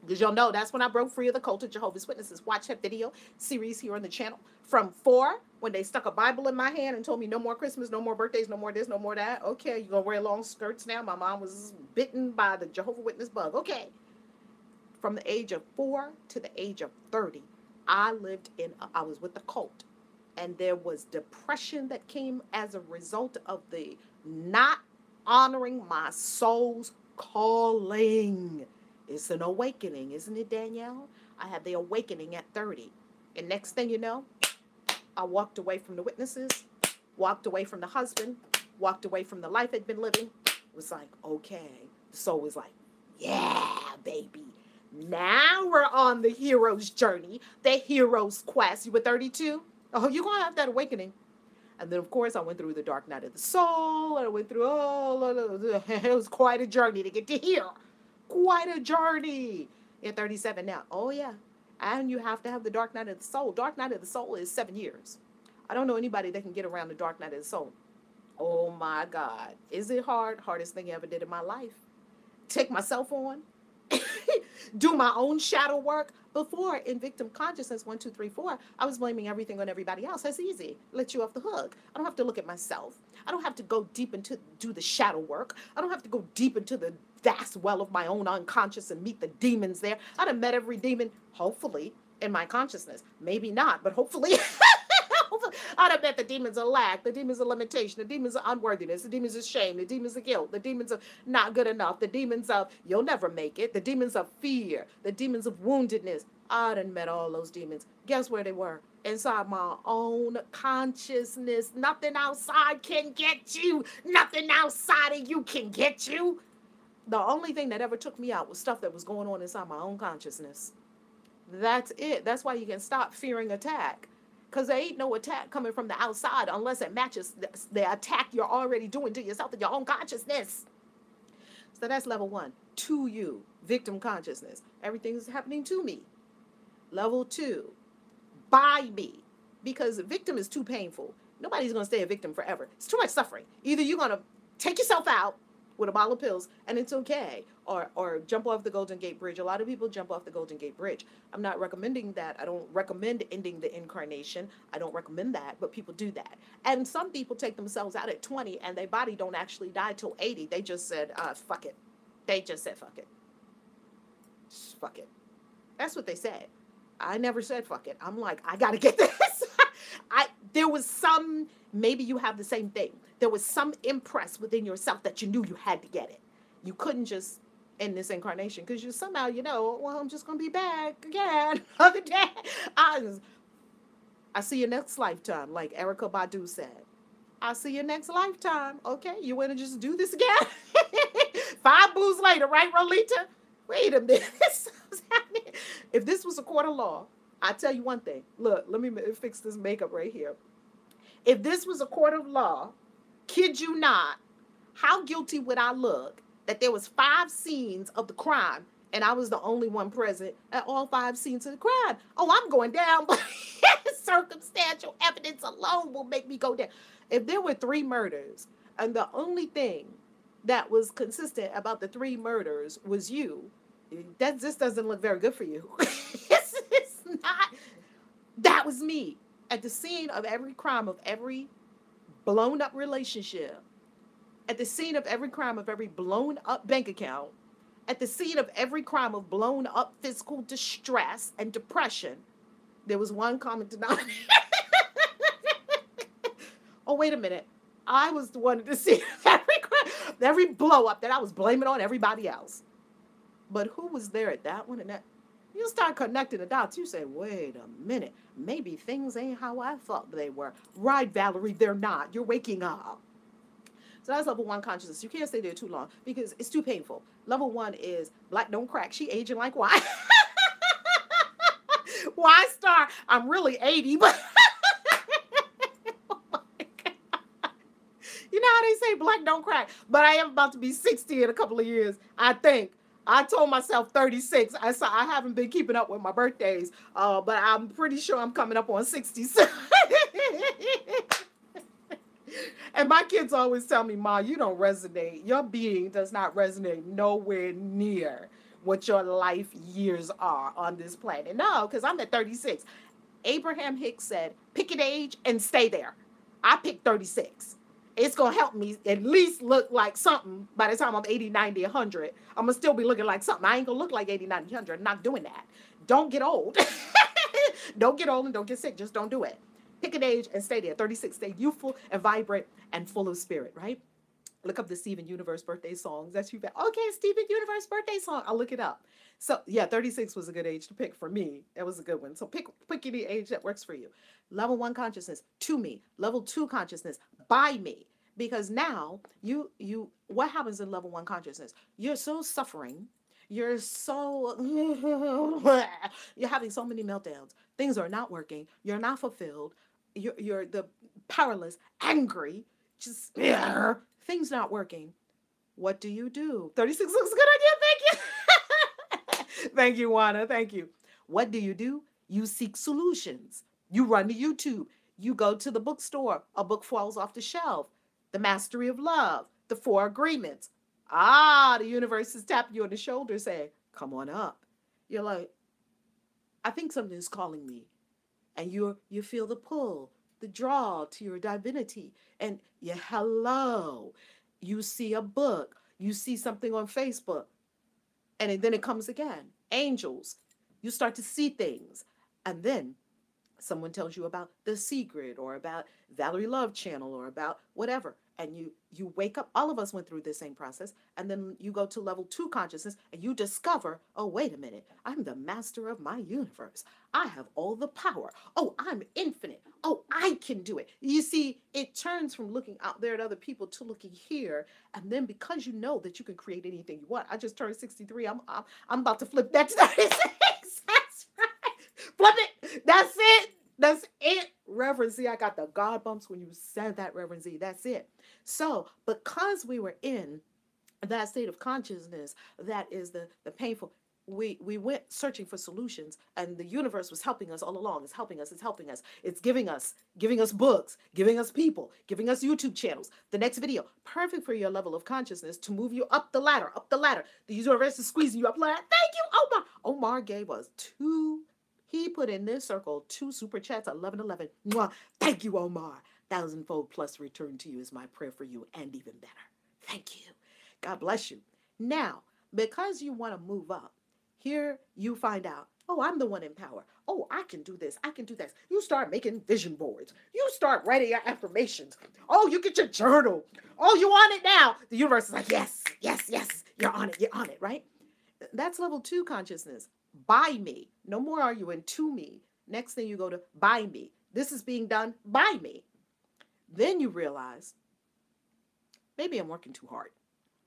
because y'all know that's when I broke free of the cult of Jehovah's Witnesses. Watch that video series here on the channel. From 4, when they stuck a Bible in my hand and told me no more Christmas, no more birthdays, no more this, no more that. Okay, you're going to wear long skirts now. My mom was bitten by the Jehovah's Witness bug. Okay. From the age of 4 to the age of 30, I was with the cult. And there was depression that came as a result of the not honoring my soul's calling. It's an awakening, isn't it, Danielle? I had the awakening at 30. And next thing you know, I walked away from the witnesses, walked away from the husband, walked away from the life I'd been living. It was like, okay. The soul was like, yeah, baby. Now we're on the hero's journey, the hero's quest. You were 32? Oh, you're going to have that awakening. And then, of course, I went through the dark night of the soul. And I went through, it was quite a journey to get to here. Quite a journey. You're 37 now. Oh, yeah. And you have to have the dark night of the soul. Dark night of the soul is 7 years. I don't know anybody that can get around the dark night of the soul. Oh, my God. Is it hard? Hardest thing I ever did in my life. Take myself on. Do my own shadow work. Before, in victim consciousness 1, 2, 3, 4, I was blaming everything on everybody else. That's easy. Let you off the hook. I don't have to look at myself. I don't have to go deep into do the shadow work. I don't have to go deep into the vast well of my own unconscious and meet the demons there. I'd have met every demon, hopefully, in my consciousness. Maybe not, but hopefully. I'd have met the demons of lack, the demons of limitation, the demons of unworthiness, the demons of shame, the demons of guilt, the demons of not good enough, the demons of you'll never make it, the demons of fear, the demons of woundedness. I'd have met all those demons. Guess where they were? Inside my own consciousness. Nothing outside can get you. Nothing outside of you can get you. The only thing that ever took me out was stuff that was going on inside my own consciousness. That's it. That's why you can stop fearing attack. Because there ain't no attack coming from the outside unless it matches the attack you're already doing to yourself in your own consciousness. So that's level 1. To you, victim consciousness. Everything is happening to me. Level 2, by me. Because a victim is too painful. Nobody's going to stay a victim forever. It's too much suffering. Either you're going to take yourself out with a bottle of pills, and it's okay. Or jump off the Golden Gate Bridge. A lot of people jump off the Golden Gate Bridge. I'm not recommending that. I don't recommend ending the incarnation. I don't recommend that, but people do that. And some people take themselves out at 20, and their body don't actually die till 80. They just said, fuck it. They just said, fuck it. Fuck it. That's what they said. I never said fuck it. I'm like, I got to get this. There was some, maybe you have the same thing. There was some impress within yourself that you knew you had to get it. You couldn't just end this incarnation because you somehow, well, I'm just going to be back again. Other day. I see you next lifetime, like Erykah Badu said. I'll see you next lifetime. Okay, you want to just do this again? 5 boos later, right, Rolita? Wait a minute. If this was a court of law, I tell you one thing. Look, let me fix this makeup right here. If this was a court of law, kid you not, How guilty would I look that there was 5 scenes of the crime and I was the only one present at all 5 scenes of the crime? Oh, I'm going down. But circumstantial evidence alone will make me go down. If there were 3 murders and the only thing that was consistent about the 3 murders was you, that just doesn't look very good for you. It's not. That was me at the scene of every crime, of every blown up relationship, at the scene of every crime of every blown up bank account, at the scene of every crime of blown up physical distress and depression. There was one common denominator. Oh, wait a minute. I was the one at the scene of every blow up that I was blaming on everybody else. But who was there at that one and that? You start connecting the dots. You say, wait a minute. Maybe things ain't how I thought they were. Right, Valerie, they're not. You're waking up. So that's level 1 consciousness. You can't stay there too long because it's too painful. Level 1 is black don't crack. She aging like wine. Y star. I'm really 80, but you know how they say black don't crack. But I am about to be 60 in a couple of years, I think. I told myself 36. I haven't been keeping up with my birthdays, but I'm pretty sure I'm coming up on 60. And my kids always tell me, Ma, you don't resonate. Your being does not resonate nowhere near what your life years are on this planet. No, because I'm at 36. Abraham Hicks said, pick an age and stay there. I picked 36. It's going to help me at least look like something by the time I'm 80, 90, 100. I'm going to still be looking like something. I ain't going to look like 80, 90, 100. I'm not doing that. Don't get old. Don't get old and don't get sick. Just don't do it. Pick an age and stay there. 36, stay youthful and vibrant and full of spirit, right? Look up the Steven Universe birthday songs. That's you. Okay, Steven Universe birthday song. I'll look it up. So yeah, 36 was a good age to pick for me. That was a good one. So pick any age that works for you. Level 1 consciousness, to me. Level 2 consciousness, by me. Because now what happens in level 1 consciousness? You're so suffering. You're so you're having so many meltdowns. Things are not working. You're not fulfilled. You're the powerless, angry, just things not working. What do you do? 36 looks a good idea. Thank you. Thank you, Juana. Thank you. What do? You seek solutions. You run to YouTube. You go to the bookstore. A book falls off the shelf. The Mastery of Love. The 4 Agreements. The universe is tapping you on the shoulder saying, come on up. You're like, I think something's calling me. And you feel the pull, the draw to your divinity. And hello. You see a book. You see something on Facebook. And then it comes again. Angels. You start to see things. And then someone tells you about The Secret or about Valerie Love Channel or about whatever. And you wake up. All of us went through the same process. And then you go to level 2 consciousness and you discover, oh, wait a minute. I'm the master of my universe. I have all the power. Oh, I'm infinite. Oh, I can do it. You see, it turns from looking out there at other people to looking here. And then because you know that you can create anything you want. I just turned 63. I'm about to flip that to 36. That's right. Flip it. That's it. That's it, Reverend Z. I got the God bumps when you said that, Reverend Z. That's it. So because we were in that state of consciousness, that is the painful, we went searching for solutions, and the universe was helping us all along. It's helping us. It's helping us. It's giving us books, giving us people, giving us YouTube channels. The next video, perfect for your level of consciousness to move you up the ladder, up the ladder. The universe is squeezing you up the ladder. Thank you, Omar. Omar gave us 2. He put in this circle 2 super chats, 1111. Mwah. Thank you, Omar. 1,000-fold plus return to you is my prayer for you, and even better. Thank you. God bless you. Now, because you want to move up, here you find out, oh, I'm the one in power. Oh, I can do this. I can do this. You start making vision boards. You start writing your affirmations. Oh, you get your journal. Oh, you want it now. The universe is like, yes, yes, yes. You're on it, right? That's level 2 consciousness. By me. No more are you in to me. Next thing you go to by me. This is being done by me. Then you realize, maybe I'm working too hard.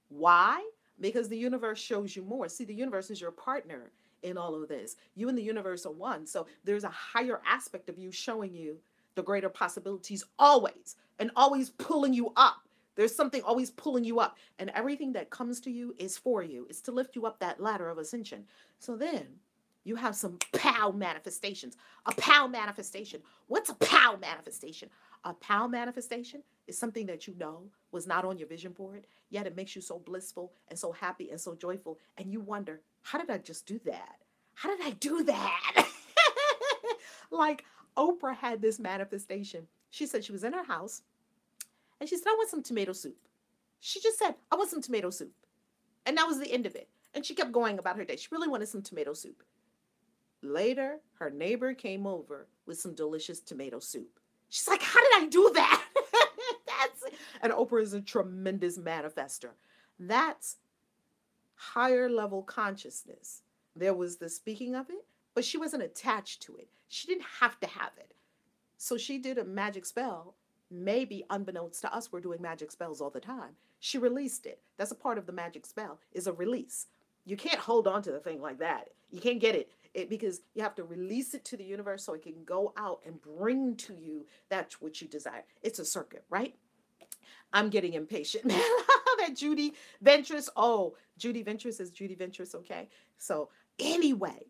Why? Because the universe shows you more. See, the universe is your partner in all of this. You and the universe are one. So there's a higher aspect of you showing you the greater possibilities always, and always pulling you up There's something always pulling you up, and everything that comes to you is for you. It's to lift you up that ladder of ascension. So then you have some POW manifestations. A POW manifestation. What's a POW manifestation? A POW manifestation is something that you know was not on your vision board, yet it makes you so blissful and so happy and so joyful. And you wonder, how did I just do that? How did I do that? Like Oprah had this manifestation. She said she was in her house and she said, I want some tomato soup. She just said, I want some tomato soup. And that was the end of it. And she kept going about her day. She really wanted some tomato soup. Later, her neighbor came over with some delicious tomato soup. She's like, how did I do that? And Oprah is a tremendous manifester. That's higher level consciousness. There was the speaking of it, but she wasn't attached to it. She didn't have to have it. So she did a magic spell. Maybe unbeknownst to us, we're doing magic spells all the time. She released it. That's a part of the magic spell, is a release. You can't hold on to the thing like that. You can't get it, because you have to release it to the universe so it can go out and bring to you that which you desire. It's a circuit, right? I'm getting impatient. That Judy Ventress. Oh, Judy Ventress is Judy Ventress, okay? So anyway,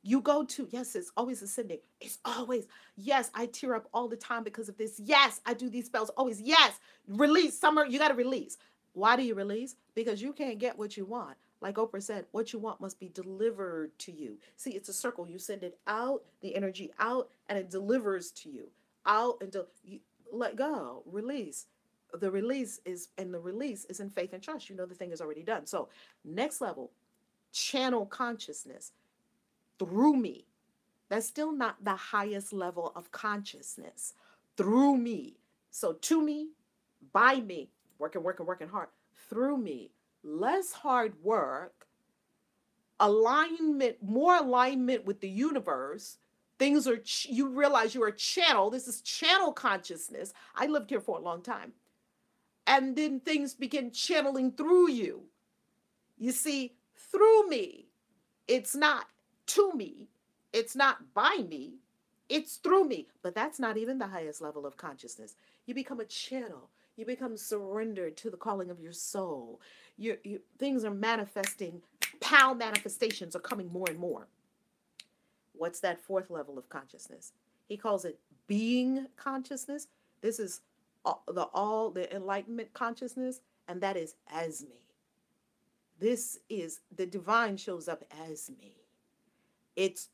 you go to, yes, it's always ascending. It's always, yes, I tear up all the time because of this. Yes, I do these spells always. Yes, release, Summer, you got to release. Why do you release? Because you can't get what you want. Like Oprah said, what you want must be delivered to you. See, it's a circle. You send it out, the energy out, and it delivers to you. Out until you let go, release. The release is in faith and trust. You know the thing is already done. So next level, channel consciousness through me. That's still not the highest level of consciousness. Through me. So to me, by me, working hard. Through me. Less hard work, alignment, more alignment with the universe. Things are, you realize you're a channel. This is channel consciousness. I lived here for a long time. And then things begin channeling through you. You see, through me. It's not to me. It's not by me. It's through me. But that's not even the highest level of consciousness. You become a channel. You become surrendered to the calling of your soul. Things are manifesting. POW manifestations are coming more and more. What's that fourth level of consciousness? He calls it being consciousness. This is the enlightenment consciousness, and that is as me. This is the divine shows up as me. It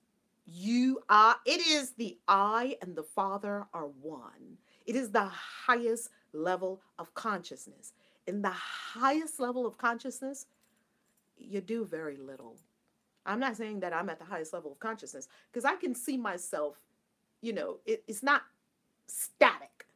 is the I and the Father are one. It is the highest level of consciousness. In the highest level of consciousness, you do very little. I'm not saying that I'm at the highest level of consciousness, because I can see myself, it's not static.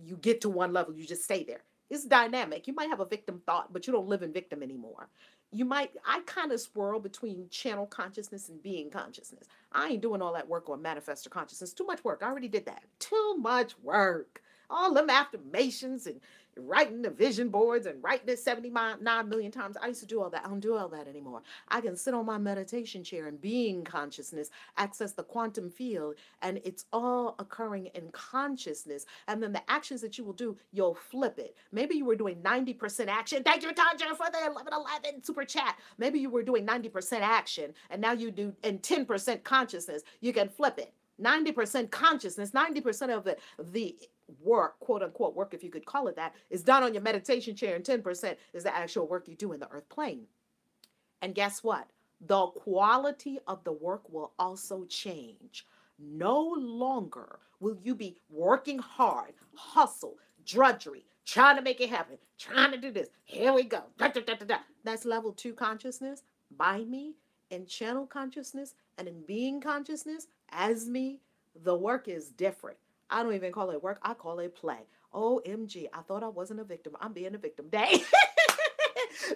You get to one level, you just stay there. It's dynamic. You might have a victim thought, but you don't live in victim anymore. I kind of swirl between channel consciousness and being consciousness. I ain't doing all that work on manifestor consciousness. Too much work. I already did that. Too much work. All them affirmations and writing the vision boards and writing it 79 million times. I used to do all that. I don't do all that anymore. I can sit on my meditation chair and being consciousness, access the quantum field, and it's all occurring in consciousness. And then the actions that you will do, you'll flip it. Maybe you were doing 90% action. Thank you, Tanja, for the 1111 super chat. Maybe you were doing 90% action, and now you do in 10% consciousness. You can flip it. 90% consciousness, 90% of the work, quote unquote work, if you could call it that, is done on your meditation chair, and 10% is the actual work you do in the earth plane. And guess what? The quality of the work will also change. No longer will you be working hard, hustle, drudgery, trying to make it happen, trying to do this. Here we go. Da, da, da, da, da. That's level 2 consciousness by me, in channel consciousness, and in being consciousness as me. The work is different. I don't even call it work. I call it play. OMG. I thought I wasn't a victim. I'm being a victim. Dang.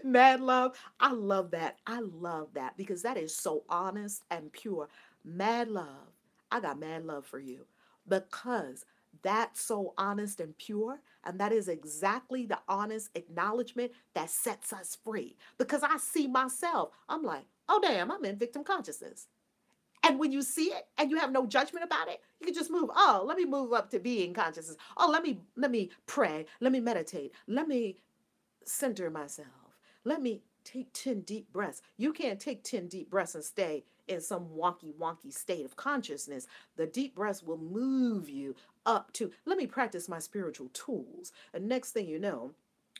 Mad love. I love that. I love that because that is so honest and pure. Mad love. I got mad love for you because that's so honest and pure. And that is exactly the honest acknowledgement that sets us free. Because I see myself. I'm like, oh, damn, I'm in victim consciousness. And when you see it and you have no judgment about it, you can just move. Oh, let me move up to being consciousness. Oh, let me pray. Let me meditate. Let me center myself. Let me take 10 deep breaths. You can't take 10 deep breaths and stay in some wonky state of consciousness. The deep breaths will move you up to, let me practice my spiritual tools. And next thing you know,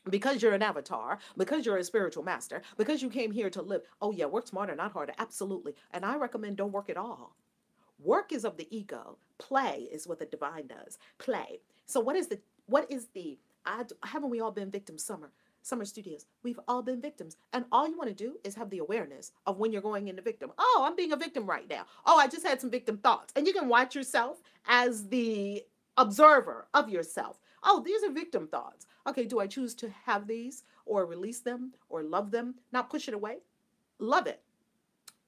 because you're an avatar, because you're a spiritual master, because you came here to live. Oh yeah, work smarter, not harder. Absolutely. And I recommend don't work at all. Work is of the ego. Play is what the divine does. Play. So what is the haven't we all been victims summer studios? We've all been victims. And all you want to do is have the awareness of when you're going into victim. Oh, I'm being a victim right now. Oh, I just had some victim thoughts. And you can watch yourself as the observer of yourself. Oh, these are victim thoughts. Okay, do I choose to have these or release them or love them? Not push it away. Love it.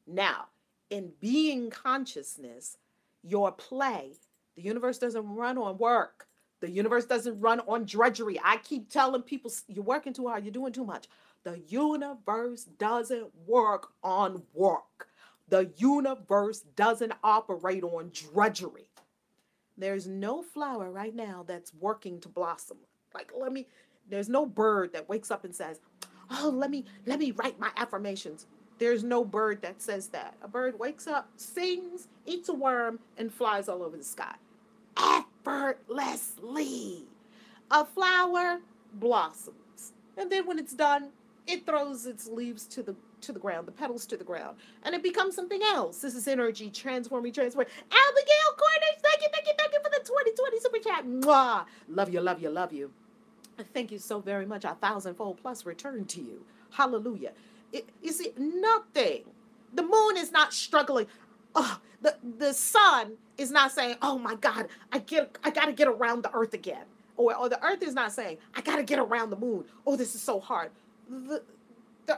Now, in being consciousness, your play, the universe doesn't run on work. The universe doesn't run on drudgery. I keep telling people, you're working too hard, you're doing too much. The universe doesn't work on work. The universe doesn't operate on drudgery. There's no flower right now that's working to blossom. Like, there's no bird that wakes up and says, oh, let me write my affirmations. There's no bird that says that. A bird wakes up, sings, eats a worm, and flies all over the sky. Effortlessly. A flower blossoms. And then when it's done, it throws its leaves to the ground, the petals to the ground, and it becomes something else. This is energy transforming. Abigail Cornish, thank you for the 2020 super chat. Mwah. Love you, love you, love you. Thank you so very much. 1,000-fold plus return to you. Hallelujah. You see, nothing. The moon is not struggling. Oh, the sun is not saying, oh my God, I got to get around the earth again. Or the earth is not saying, I got to get around the moon. Oh, this is so hard. The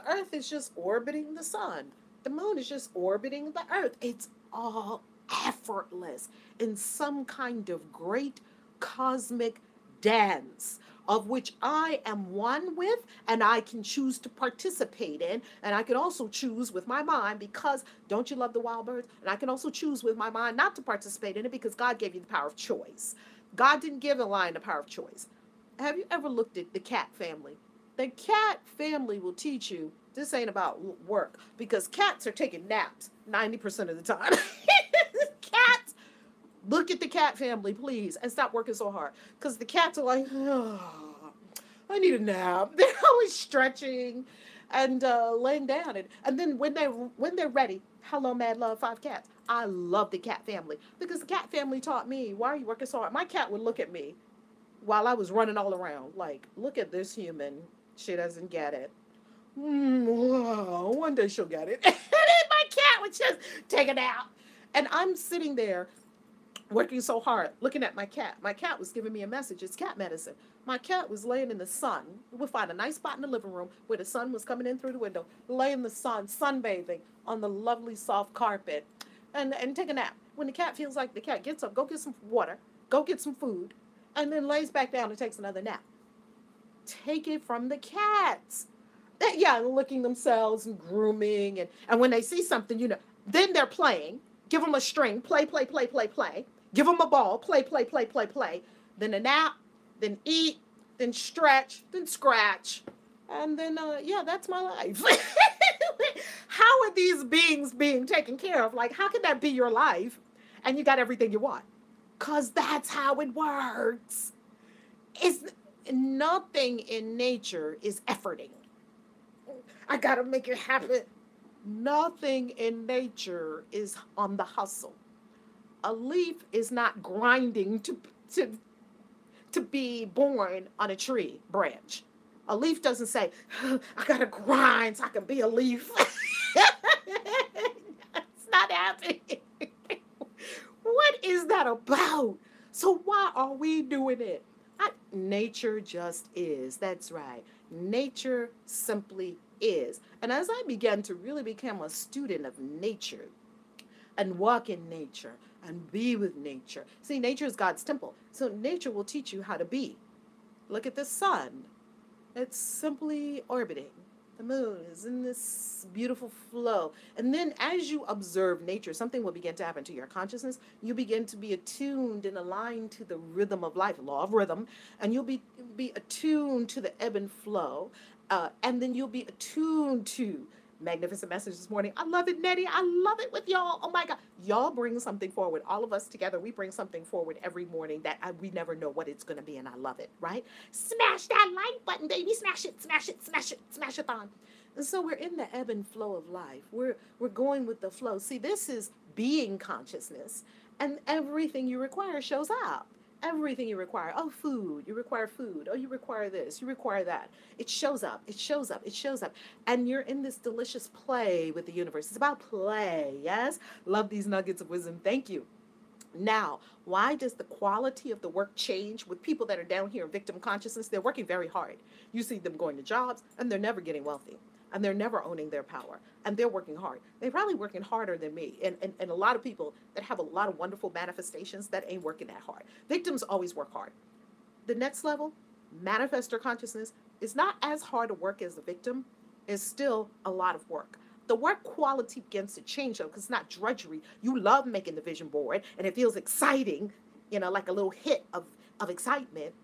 earth is just orbiting the sun. The moon is just orbiting the earth. It's all effortless in some kind of great cosmic dance of which I am one with and I can choose to participate in. And I can also choose with my mind, because don't you love the wild birds? And I can also choose with my mind not to participate in it, because God gave you the power of choice. God didn't give a lion the power of choice. Have you ever looked at the cat family? The cat family will teach you this ain't about work, because cats are taking naps 90% of the time. Cats, look at the cat family, please, and stop working so hard. Because the cats are like, oh, I need a nap. They're always stretching and laying down. And then when they're ready, hello, mad love, 5 cats. I love the cat family, because the cat family taught me, why are you working so hard? My cat would look at me while I was running all around, like, look at this human. She doesn't get it. One day she'll get it. And then my cat would just take a nap. And I'm sitting there working so hard, looking at my cat. My cat was giving me a message. It's cat medicine. My cat was laying in the sun. We'll find a nice spot in the living room where the sun was coming in through the window, lay in the sun, sunbathing on the lovely soft carpet, and take a nap. When the cat feels like the cat gets up, go get some water, go get some food, and then lays back down and takes another nap. Take it from the cats. Yeah, licking themselves and grooming. And when they see something, then they're playing. Give them a string. Play. Give them a ball. Play. Then a nap. Then eat. Then stretch. Then scratch. And then, that's my life. How are these beings being taken care of? Like, how can that be your life and you got everything you want? Because that's how it works. Nothing in nature is efforting. I gotta make it happen. Nothing in nature is on the hustle. A leaf is not grinding to be born on a tree branch. A leaf doesn't say, I gotta grind so I can be a leaf. It's not happening. What is that about? So why are we doing it? Nature just is. That's right. Nature simply is. And as I began to really become a student of nature and walk in nature and be with nature. See, nature is God's temple. So nature will teach you how to be. Look at the sun. It's simply orbiting. The moon is in this beautiful flow. And then as you observe nature, something will begin to happen to your consciousness. You begin to be attuned and aligned to the rhythm of life, law of rhythm, and you'll be attuned to the ebb and flow. And then you'll be attuned to magnificent message this morning. I love it, Nettie. I love it with y'all. Oh my God. Y'all bring something forward. All of us together, we bring something forward every morning that we never know what it's going to be. And I love it, right? Smash that like button, baby. Smash it, smash it, smash it, smash it on. And so we're in the ebb and flow of life. We're going with the flow. See, this is being consciousness, and everything you require shows up. Everything you require. Oh, food. You require food. Oh, you require this. You require that. It shows up. It shows up. It shows up. And you're in this delicious play with the universe. It's about play. Yes? Love these nuggets of wisdom. Thank you. Now, why does the quality of the work change with people that are down here in victim consciousness? They're working very hard. You see them going to jobs and they're never getting wealthy and they're never owning their power and they're working hard. They're probably working harder than me. And a lot of people that have a lot of wonderful manifestations that ain't working that hard. Victims always work hard. The next level, manifestor consciousness, is not as hard to work as the victim. It's still a lot of work. The work quality begins to change though, because it's not drudgery. You love making the vision board and it feels exciting, like a little hit of excitement.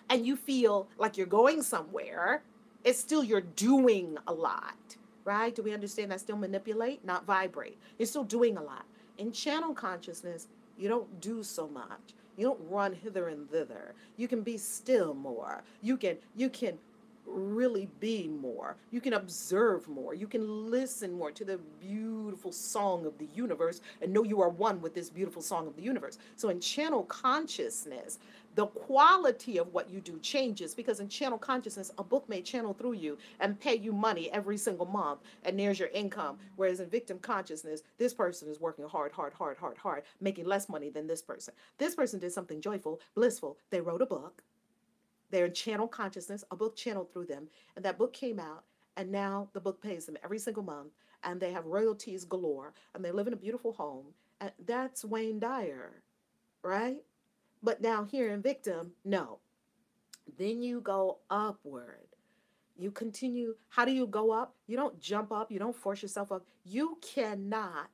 And you feel like you're going somewhere. It's still you're doing a lot, right? Do we understand that? Still manipulate, not vibrate. You're still doing a lot. In channel consciousness, you don't do so much. You don't run hither and thither. You can be still more. You can really be more. You can observe more. You can listen more to the beautiful song of the universe and know you are one with this beautiful song of the universe. So in channel consciousness, the quality of what you do changes, because in channel consciousness, a book may channel through you and pay you money every single month, and there's your income. Whereas in victim consciousness, this person is working hard, making less money than this person. This person did something joyful, blissful. They wrote a book. They're in channel consciousness, a book channeled through them, and that book came out, and now the book pays them every single month, and they have royalties galore, and they live in a beautiful home. And that's Wayne Dyer, right? But now here in victim, no. Then you go upward. You continue. How do you go up? You don't jump up. You don't force yourself up. You cannot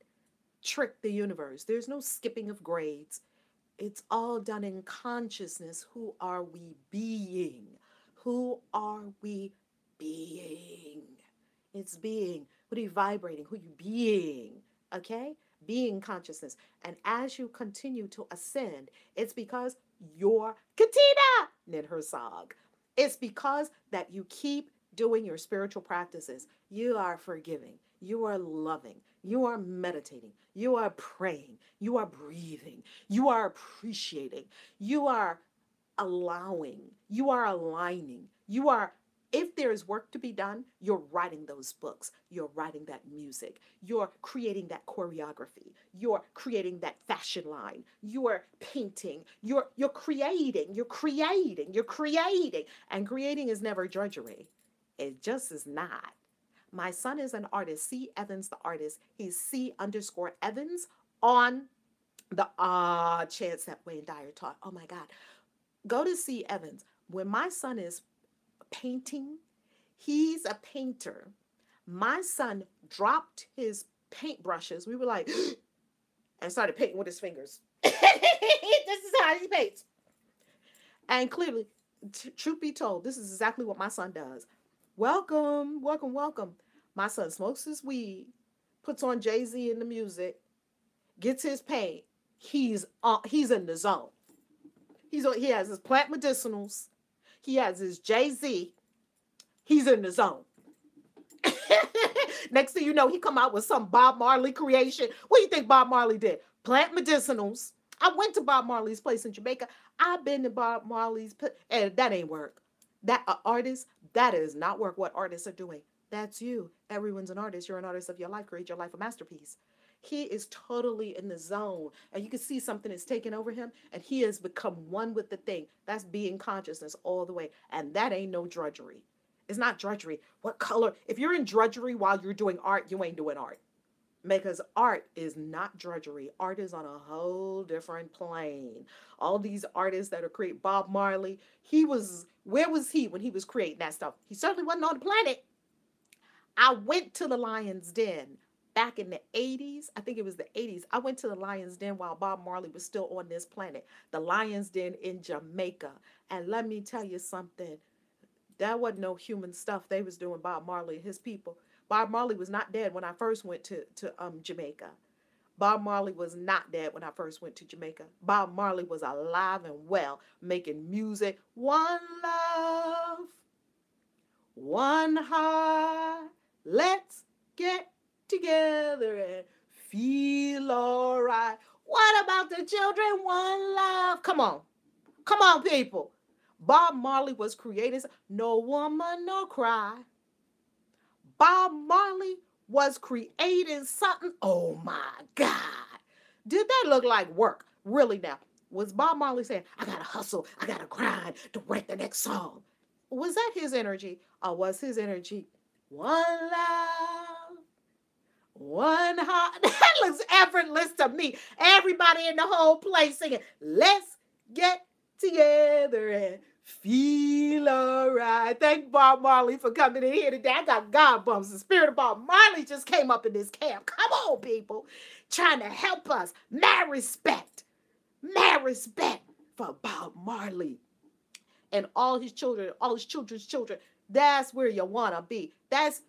trick the universe. There's no skipping of grades. It's all done in consciousness. Who are we being? Who are we being? It's being. What are you vibrating? Who are you being? Okay? Being consciousness. And as you continue to ascend, it's because you're Katina Nidhersog. It's because that you keep doing your spiritual practices. You are forgiving. You are loving. You are meditating. You are praying. You are breathing. You are appreciating. You are allowing. You are aligning. You are, if there is work to be done, you're writing those books. You're writing that music. You're creating that choreography. You're creating that fashion line. You're painting. You're creating. You're creating. You're creating. And creating is never drudgery. It just is not. My son is an artist. C. Evans, the artist. He's C_Evans on the chance that Wayne Dyer taught. Oh my God. Go to C. Evans. When my son is painting, he's a painter. My son dropped his paintbrushes. We were like, and started painting with his fingers. This is how he paints. And clearly, truth be told, this is exactly what my son does. Welcome, welcome, welcome. My son smokes his weed, puts on Jay-Z in the music, gets his paint. He's in the zone. He has his plant medicinals. He has his Jay-Z. He's in the zone. Next thing you know, he come out with some Bob Marley creation. What do you think Bob Marley did? Plant medicinals. I went to Bob Marley's place in Jamaica. I've been to Bob Marley's, and that ain't work. That artist, that is not work. What artists are doing. That's you. Everyone's an artist. You're an artist of your life. Create your life a masterpiece. He is totally in the zone, and you can see something is taking over him, and he has become one with the thing. That's being consciousness all the way, and that ain't no drudgery. It's not drudgery. What color? If you're in drudgery while you're doing art, you ain't doing art. Because art is not drudgery. Art is on a whole different plane. All these artists that are creating, Bob Marley, where was he when he was creating that stuff? He certainly wasn't on the planet. I went to the Lion's Den back in the 80s. I think it was the 80s. I went to the Lion's Den while Bob Marley was still on this planet. The Lion's Den in Jamaica. And let me tell you something. That wasn't no human stuff they was doing, Bob Marley and his people. Bob Marley was not dead when I first went to Jamaica. Bob Marley was not dead when I first went to Jamaica. Bob Marley was alive and well, making music. One love, one heart. Let's get together and feel all right. What about the children? One love. Come on. Come on, people. Bob Marley was creating No Woman, No Cry. Bob Marley was creating something. Oh my God. Did that look like work? Really now? Was Bob Marley saying, I gotta hustle, I gotta grind to write the next song? Was that his energy? Or was his energy one love, one heart? That looks effortless to me. Everybody in the whole place singing, let's get together and feel all right. Thank Bob Marley for coming in here today. I got God bumps. The spirit of Bob Marley just came up in this camp. Come on, people. Trying to help us. Mad respect. Mad respect for Bob Marley and all his children, all his children's children. That's where you want to be. That's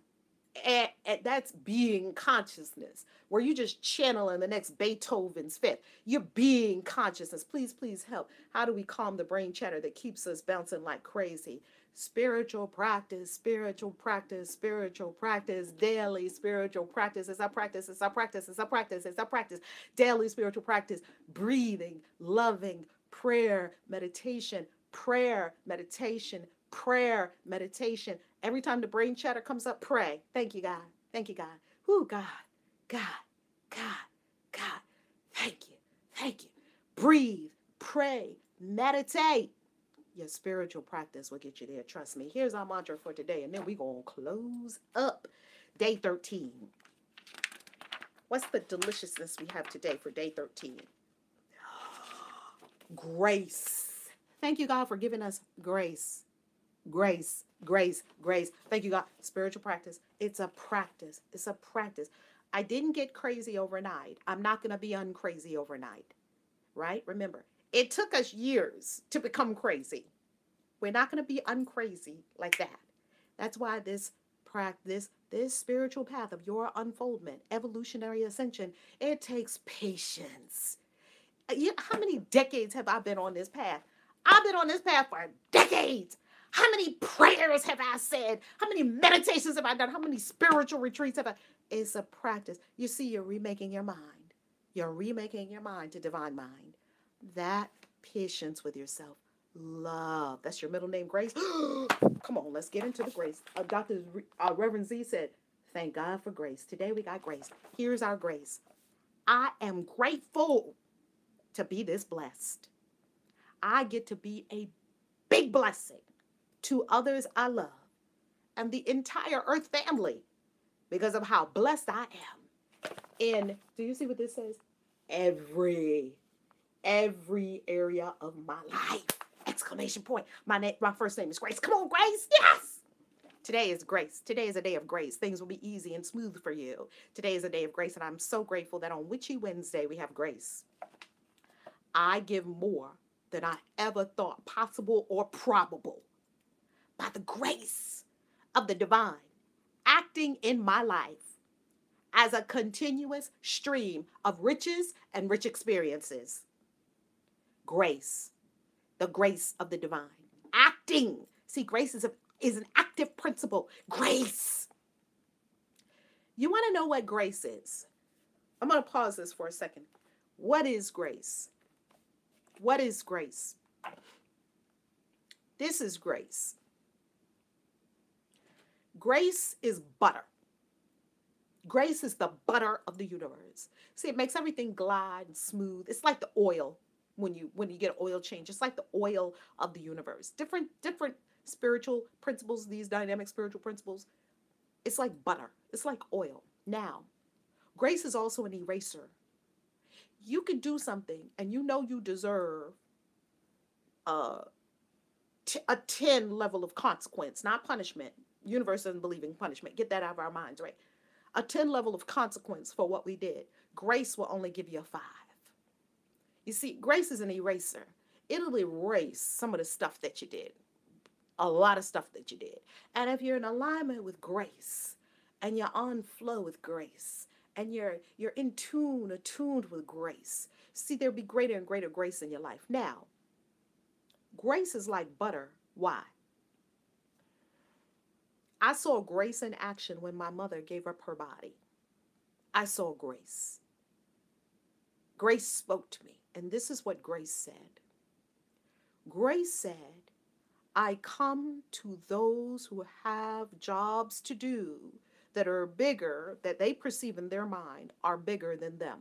being consciousness, where you just channeling the next Beethoven's fifth. You're being consciousness. Please, please help. How do we calm the brain chatter that keeps us bouncing like crazy? Spiritual practice, spiritual practice, spiritual practice, daily spiritual practice. It's our practice, it's our practice, it's our practice, it's our practice. Daily spiritual practice, breathing, loving, prayer, meditation, prayer, meditation, prayer, meditation. Every time the brain chatter comes up, pray. Thank you, God. Thank you, God. Whoo, God, God, God, God. Thank you. Thank you. Breathe, pray, meditate. Your spiritual practice will get you there. Trust me. Here's our mantra for today, and then we're going to close up. Day 13. What's the deliciousness we have today for day 13? Grace. Thank you, God, for giving us grace. Grace, grace, grace. Thank you, God. Spiritual practice. It's a practice. It's a practice. I didn't get crazy overnight. I'm not going to be uncrazy overnight. Right? Remember, it took us years to become crazy. We're not going to be uncrazy like that. That's why this practice, this spiritual path of your unfoldment, evolutionary ascension, it takes patience. How many decades have I been on this path? I've been on this path for decades. How many prayers have I said? How many meditations have I done? How many spiritual retreats have I? It's a practice. You see, you're remaking your mind. You're remaking your mind to divine mind. That patience with yourself. Love. That's your middle name, Grace. Come on, let's get into the grace. Reverend Z said, thank God for grace. Today we got grace. Here's our grace. I am grateful to be this blessed. I get to be a big blessing to others I love and the entire earth family because of how blessed I am. In, do you see what this says? Every area of my life. Exclamation point. My first name is Grace. Come on, Grace. Yes. Today is grace. Today is a day of grace. Things will be easy and smooth for you. Today is a day of grace, and I'm so grateful that on Witchy Wednesday we have grace. I give more than I ever thought possible or probable by the grace of the divine acting in my life as a continuous stream of riches and rich experiences. Grace, the grace of the divine acting. See, grace is an active principle. Grace. You want to know what grace is? I'm going to pause this for a second. What is grace? What is grace? This is grace. Grace is butter. Grace is the butter of the universe. See, it makes everything glide and smooth. It's like the oil when you get an oil change. It's like the oil of the universe. Different spiritual principles, these dynamic spiritual principles. It's like butter. It's like oil. Now, grace is also an eraser. You can do something and you know you deserve a 10 level of consequence, not punishment. Universe doesn't believe in punishment. Get that out of our minds, right? A 10 level of consequence for what we did. Grace will only give you a 5. You see, grace is an eraser. It'll erase some of the stuff that you did, a lot of stuff that you did. And if you're in alignment with grace, and you're on flow with grace, and you're in tune, attuned with grace, see, there'll be greater and greater grace in your life. Now, grace is like butter. Why? I saw grace in action when my mother gave up her body. I saw grace. Grace spoke to me. And this is what grace said. Grace said, I come to those who have jobs to do that are bigger, that they perceive in their mind are bigger than them.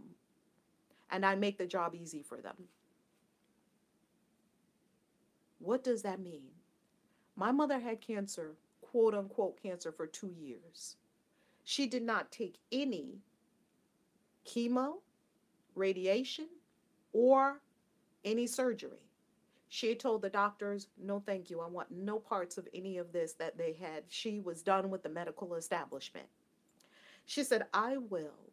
And I make the job easy for them. What does that mean? My mother had cancer, quote unquote cancer, for 2 years. She did not take any chemo, radiation, or any surgery. She had told the doctors, no, thank you. I want no parts of any of this that they had. She was done with the medical establishment. She said, I will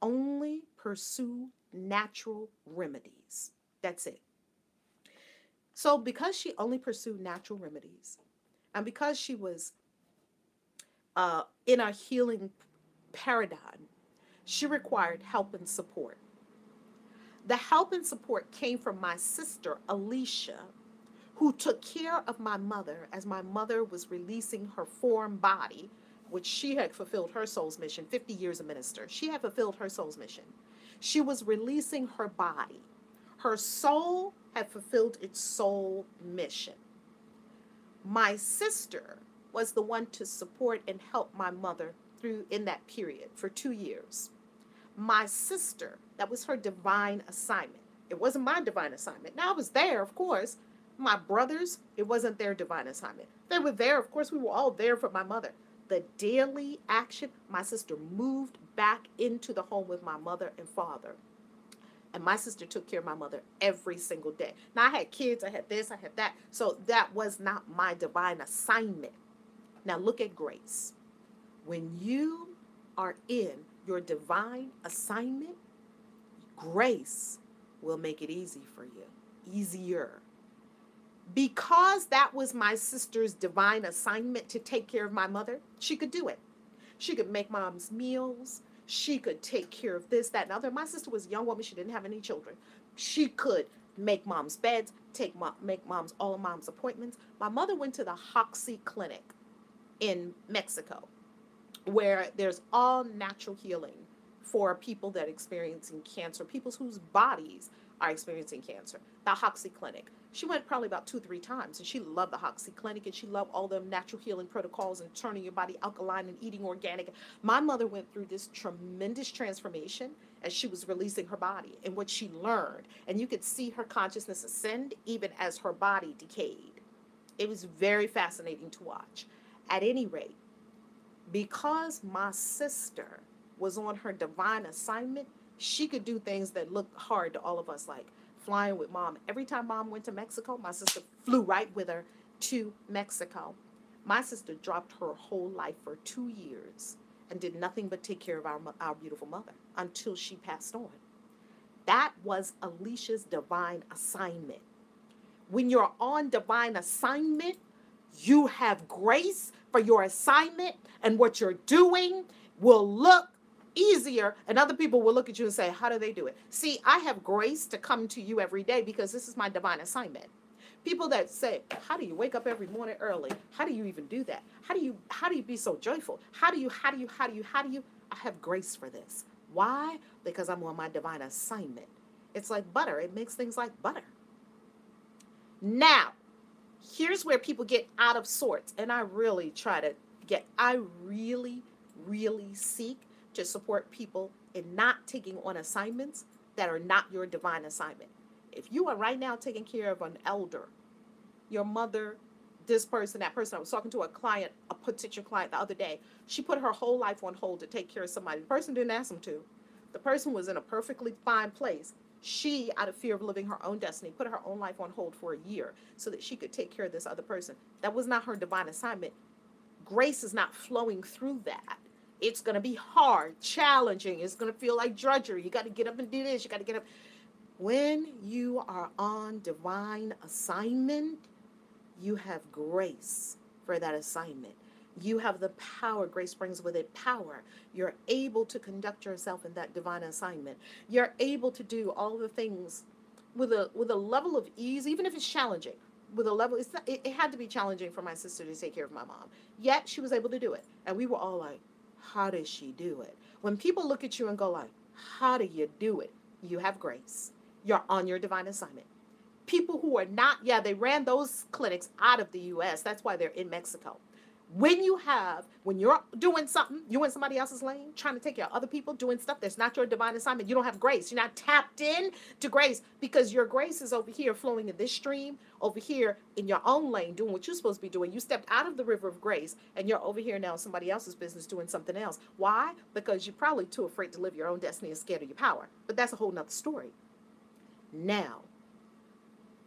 only pursue natural remedies. That's it. So because she only pursued natural remedies, and because she was in a healing paradigm, she required help and support. The help and support came from my sister, Alicia, who took care of my mother as my mother was releasing her foreign body, which she had fulfilled her soul's mission, 50 years a minister. She had fulfilled her soul's mission. She was releasing her body. Her soul had fulfilled its soul mission. My sister was the one to support and help my mother through in that period for 2 years. My sister, that was her divine assignment. It wasn't my divine assignment. Now, I was there, of course. My brothers, it wasn't their divine assignment. They were there. Of course, we were all there for my mother. The daily action, my sister moved back into the home with my mother and father. And my sister took care of my mother every single day. Now, I had kids. I had this. I had that. So that was not my divine assignment. Now, look at grace. When you are in your divine assignment, grace will make it easy for you. Easier. Because that was my sister's divine assignment to take care of my mother, she could do it. She could make mom's meals. She could take care of this, that, and other. My sister was a young woman. She didn't have any children. She could make mom's beds, make all of mom's appointments. My mother went to the Hoxie Clinic in Mexico, where there's all natural healing for people that are experiencing cancer, people whose bodies are experiencing cancer. The Hoxie Clinic. She went probably about 2-3 times, and she loved the Hoxie Clinic, and she loved all the natural healing protocols and turning your body alkaline and eating organic. My mother went through this tremendous transformation as she was releasing her body and what she learned. And you could see her consciousness ascend even as her body decayed. It was very fascinating to watch. At any rate, because my sister was on her divine assignment, she could do things that looked hard to all of us, like flying with mom. Every time mom went to Mexico, my sister flew right with her to Mexico. My sister dropped her whole life for 2 years and did nothing but take care of our beautiful mother until she passed on. That was Alicia's divine assignment. When you're on divine assignment, you have grace for your assignment, and what you're doing will look easier, and other people will look at you and say, how do they do it? See, I have grace to come to you every day because this is my divine assignment. People that say, how do you wake up every morning early? How do you even do that? How do you be so joyful? How do you? I have grace for this. Why? Because I'm on my divine assignment. It's like butter. It makes things like butter. Now, here's where people get out of sorts, and I really really seek to support people in not taking on assignments that are not your divine assignment. If you are right now taking care of an elder, your mother, this person, that person. I was talking to a client, a potential client the other day. She put her whole life on hold to take care of somebody. The person didn't ask them to. The person was in a perfectly fine place. She, out of fear of living her own destiny, put her own life on hold for a year so that she could take care of this other person. That was not her divine assignment. grace is not flowing through that. It's going to be hard, challenging. It's going to feel like drudgery. You got to get up and do this. You got to get up. When you are on divine assignment, you have grace for that assignment. You have the power. Grace brings with it power. You're able to conduct yourself in that divine assignment. You're able to do all the things with a level of ease, even if it's challenging. With a level, it had to be challenging for my sister to take care of my mom. Yet she was able to do it, and we were all like, "How does she do it?" When people look at you and go like, "How do you do it?" You have grace. You're on your divine assignment. People who are not, yeah, they ran those clinics out of the U.S. That's why they're in Mexico. When you're doing something, you're in somebody else's lane, trying to take care of other people, doing stuff that's not your divine assignment, you don't have grace. You're not tapped in to grace because your grace is over here flowing in this stream, over here in your own lane, doing what you're supposed to be doing. You stepped out of the river of grace and you're over here now in somebody else's business doing something else. Why? Because you're probably too afraid to live your own destiny and scared of your power. But that's a whole nother story. Now,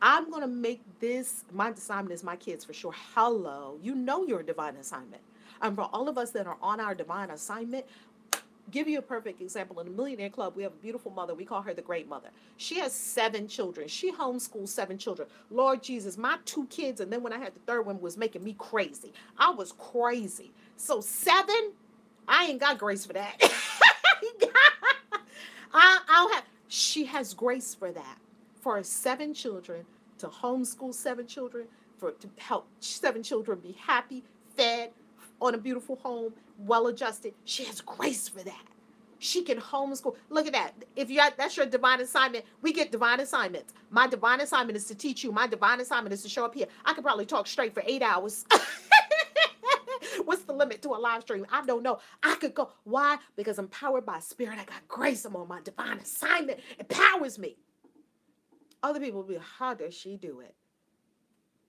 I'm going to make this, my assignment is my kids for sure. Hello, you know your divine assignment. And for all of us that are on our divine assignment, give you a perfect example. In the Millionaire Club, we have a beautiful mother. We call her the Great Mother. She has 7 children. She homeschools 7 children. Lord Jesus, my 2 kids, and then when I had the third one, was making me crazy. I was crazy. So 7, I ain't got grace for that. She has grace for that. For 7 children, to homeschool 7 children, to help 7 children be happy, fed, on a beautiful home, well adjusted. She has grace for that. She can homeschool. Look at that. That's your divine assignment. We get divine assignments. My divine assignment is to teach you. My divine assignment is to show up here. I could probably talk straight for 8 hours. What's the limit to a live stream? I don't know. I could go. Why? Because I'm powered by spirit. I got grace. I'm on my divine assignment. It powers me. Other people will be, how does she do it?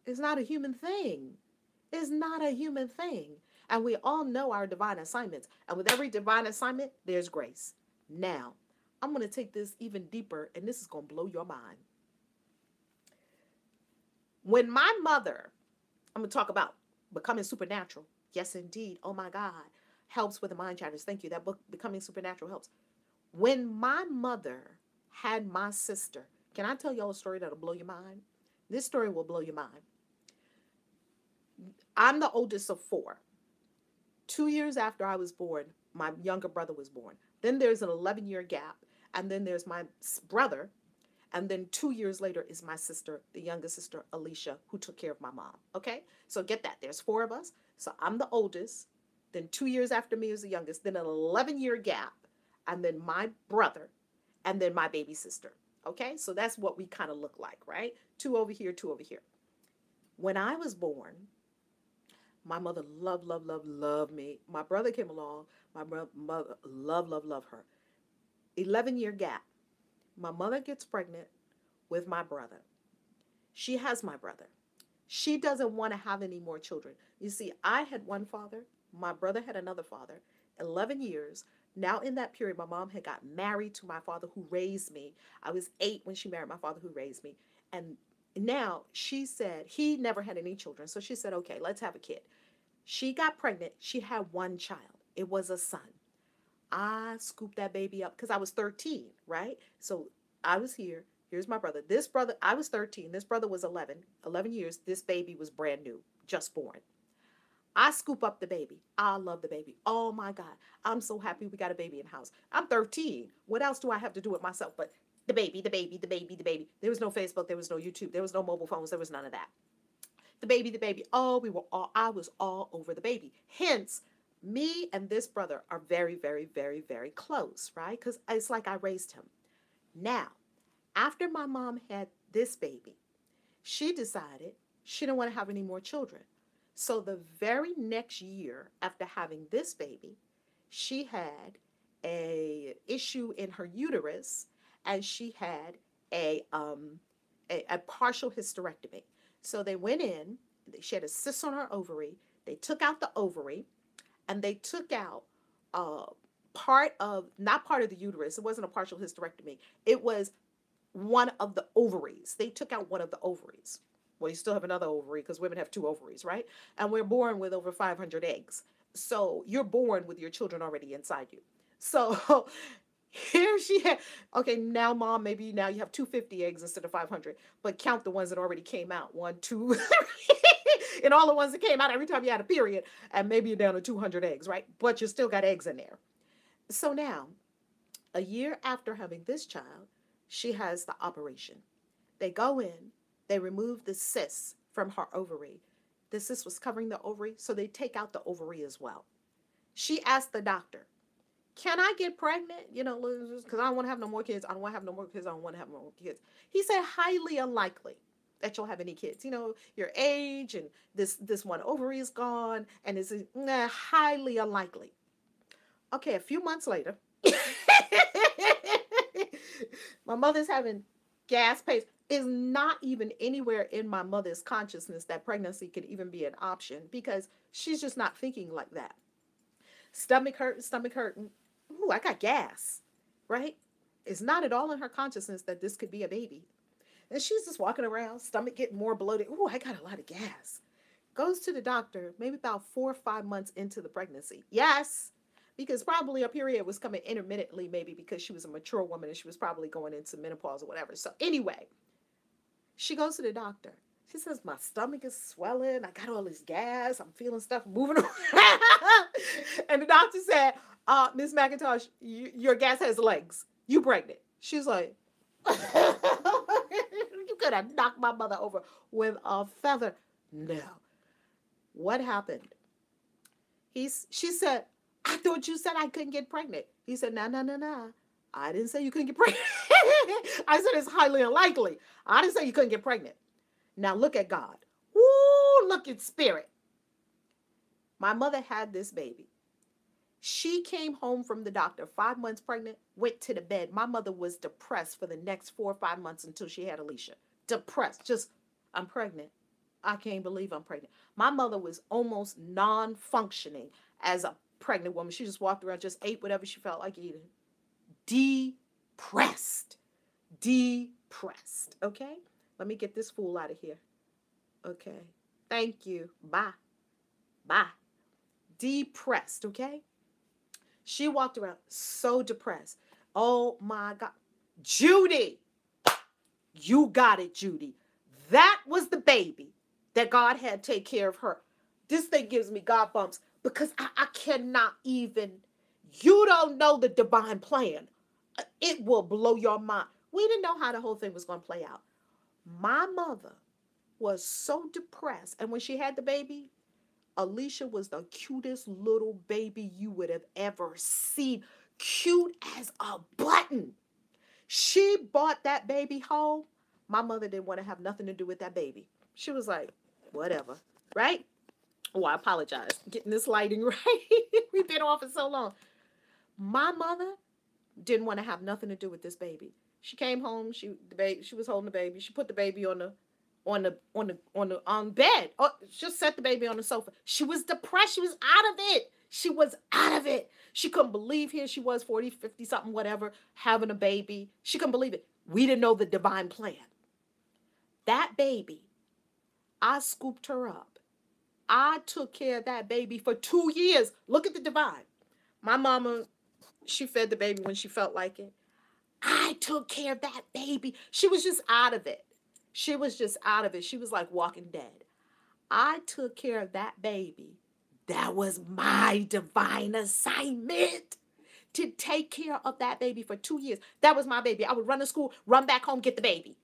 It's not a human thing. It's not a human thing. And we all know our divine assignments. And with every divine assignment, there's grace. Now, I'm going to take this even deeper, and this is going to blow your mind. When my mother, I'm going to talk about becoming supernatural. Yes, indeed. Oh, my God. Helps with the mind chatters. Thank you. That book, Becoming Supernatural, helps. When my mother had my sister, can I tell y'all a story that'll blow your mind? This story will blow your mind. I'm the oldest of 4. 2 years after I was born, my younger brother was born. Then there's an 11-year gap. And then there's my brother. And then 2 years later is my sister, the youngest sister, Alicia, who took care of my mom. Okay? So get that. There's 4 of us. So I'm the oldest. Then 2 years after me is the youngest. Then an 11-year gap. And then my brother. And then my baby sister. Okay? So that's what we kind of look like, right? 2 over here, 2 over here. When I was born, my mother loved me. My brother came along. My mother loved her. 11-year gap. My mother gets pregnant with my brother. She has my brother. She doesn't want to have any more children. You see, I had one father. My brother had another father. 11 years. Now in that period, my mom had got married to my father who raised me. I was 8 when she married my father who raised me. And now she said he never had any children. So she said, okay, let's have a kid. She got pregnant. She had one child. It was a son. I scooped that baby up because I was 13, right? So I was here. Here's my brother. This brother, I was 13. This brother was 11 years. This baby was brand new, just born. I scoop up the baby. I love the baby. Oh my God. I'm so happy we got a baby in the house. I'm 13. What else do I have to do with myself but the baby, the baby, the baby, the baby? There was no Facebook. There was no YouTube. There was no mobile phones. There was none of that. The baby, the baby. Oh, I was all over the baby. Hence, me and this brother are very, very, very, very close, right? Because it's like I raised him. Now, after my mom had this baby, she decided she didn't want to have any more children. So the very next year after having this baby, she had a issue in her uterus and she had a partial hysterectomy. So they went in, she had a cyst on her ovary, they took out the ovary, and they took out not part of the uterus, it wasn't a partial hysterectomy, it was one of the ovaries. They took out one of the ovaries. Well, you still have another ovary because women have two ovaries, right? And we're born with over 500 eggs. So you're born with your children already inside you. So here she had, okay, now mom, maybe now you have 250 eggs instead of 500, but count the ones that already came out. One, two, and all the ones that came out every time you had a period, and maybe you're down to 200 eggs, right? But you still got eggs in there. So now, a year after having this child, she has the operation. They go in, they remove the cyst from her ovary. The cyst was covering the ovary, so they take out the ovary as well. She asked the doctor, can I get pregnant? You know, because I don't want to have no more kids. I don't want to have no more kids. I don't want to have no more kids. He said, highly unlikely that you'll have any kids. You know, your age and this one ovary is gone, and it's highly unlikely. Okay, a few months later, my mother's having gas pains. Is not even anywhere in my mother's consciousness that pregnancy could even be an option because she's just not thinking like that. Stomach hurting, stomach hurting. Ooh, I got gas, right? It's not at all in her consciousness that this could be a baby. And she's just walking around, stomach getting more bloated. Ooh, I got a lot of gas. Goes to the doctor maybe about 4 or 5 months into the pregnancy. Yes, because probably a period was coming intermittently, maybe because she was a mature woman and she was probably going into menopause or whatever. So anyway, she goes to the doctor. She says, my stomach is swelling. I got all this gas. I'm feeling stuff moving around. And the doctor said, Miss McIntosh, your gas has legs. You pregnant. She's like, you could have knocked my mother over with a feather. No. What happened? She said, I thought you said I couldn't get pregnant. He said, no, no, no, no. I didn't say you couldn't get pregnant. I said it's highly unlikely. I didn't say you couldn't get pregnant. Now look at God. Woo, look at spirit. My mother had this baby. She came home from the doctor 5 months pregnant, went to the bed. My mother was depressed for the next 4 or 5 months until she had Alicia. Depressed. Just, I'm pregnant. I can't believe I'm pregnant. My mother was almost non-functioning as a pregnant woman. She just walked around, just ate whatever she felt like eating. Depressed. Depressed. Okay? Let me get this fool out of here. Okay. Thank you. Bye. Bye. Depressed. Okay? She walked around so depressed. Oh my God. Judy. You got it, Judy. That was the baby that God had to take care of her. This thing gives me God bumps because I cannot even, you don't know the divine plan. It will blow your mind. We didn't know how the whole thing was going to play out. My mother was so depressed. And when she had the baby, Alicia was the cutest little baby you would have ever seen. Cute as a button. She brought that baby home. My mother didn't want to have nothing to do with that baby. She was like, whatever, right? Oh, I apologize. Getting this lighting right. We've been off for so long. My mother didn't want to have nothing to do with this baby. She came home. She was holding the baby. She put the baby on bed. Oh, just set the baby on the sofa. She was depressed. She was out of it. She was out of it. She couldn't believe here she was 40, 50 something, whatever, having a baby. She couldn't believe it. We didn't know the divine plan. That baby, I scooped her up. I took care of that baby for 2 years. Look at the divine. My mama, she fed the baby when she felt like it. I took care of that baby. She was just out of it. She was just out of it. She was like Walking Dead. I took care of that baby. That was my divine assignment, to take care of that baby for 2 years. That was my baby. I would run to school, run back home, get the baby,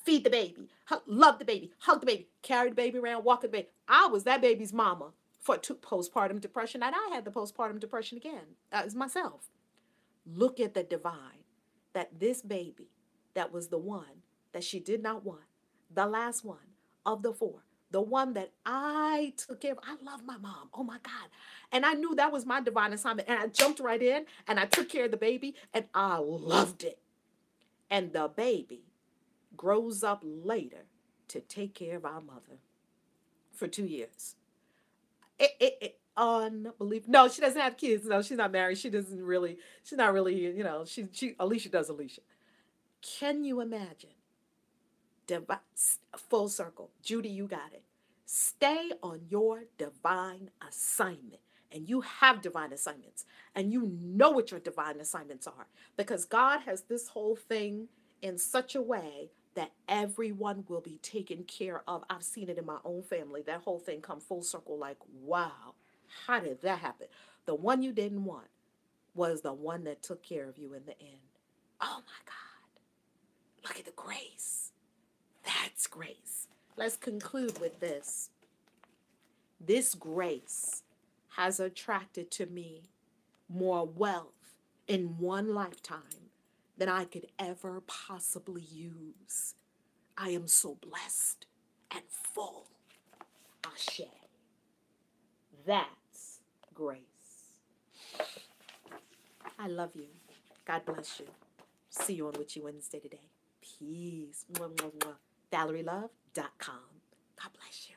feed the baby, love the baby, hug the baby, carry the baby around, walk the baby. I was that baby's mama for postpartum depression, and I had the postpartum depression again as myself. Look at the divine, that this baby, that was the one that she did not want, the last one of the four, the one that I took care of. I love my mom. Oh my God. And I knew that was my divine assignment. And I jumped right in and I took care of the baby and I loved it. And the baby grows up later to take care of our mother for 2 years. Unbelievable. No, she doesn't have kids. No, she's not married. She's not really, Alicia does Alicia. Can you imagine Full circle. Judy, you got it. Stay on your divine assignment. And you have divine assignments. And you know what your divine assignments are. Because God has this whole thing in such a way that everyone will be taken care of. I've seen it in my own family. That whole thing come full circle like, wow, how did that happen? The one you didn't want was the one that took care of you in the end. Oh my God. Look at the grace. That's grace. Let's conclude with this. This grace has attracted to me more wealth in one lifetime than I could ever possibly use. I am so blessed and full. Ashe. That's grace. I love you. God bless you. See you on Witchy Wednesday today. Peace. Mwah, mwah, mwah. ValerieLove.com. God bless you.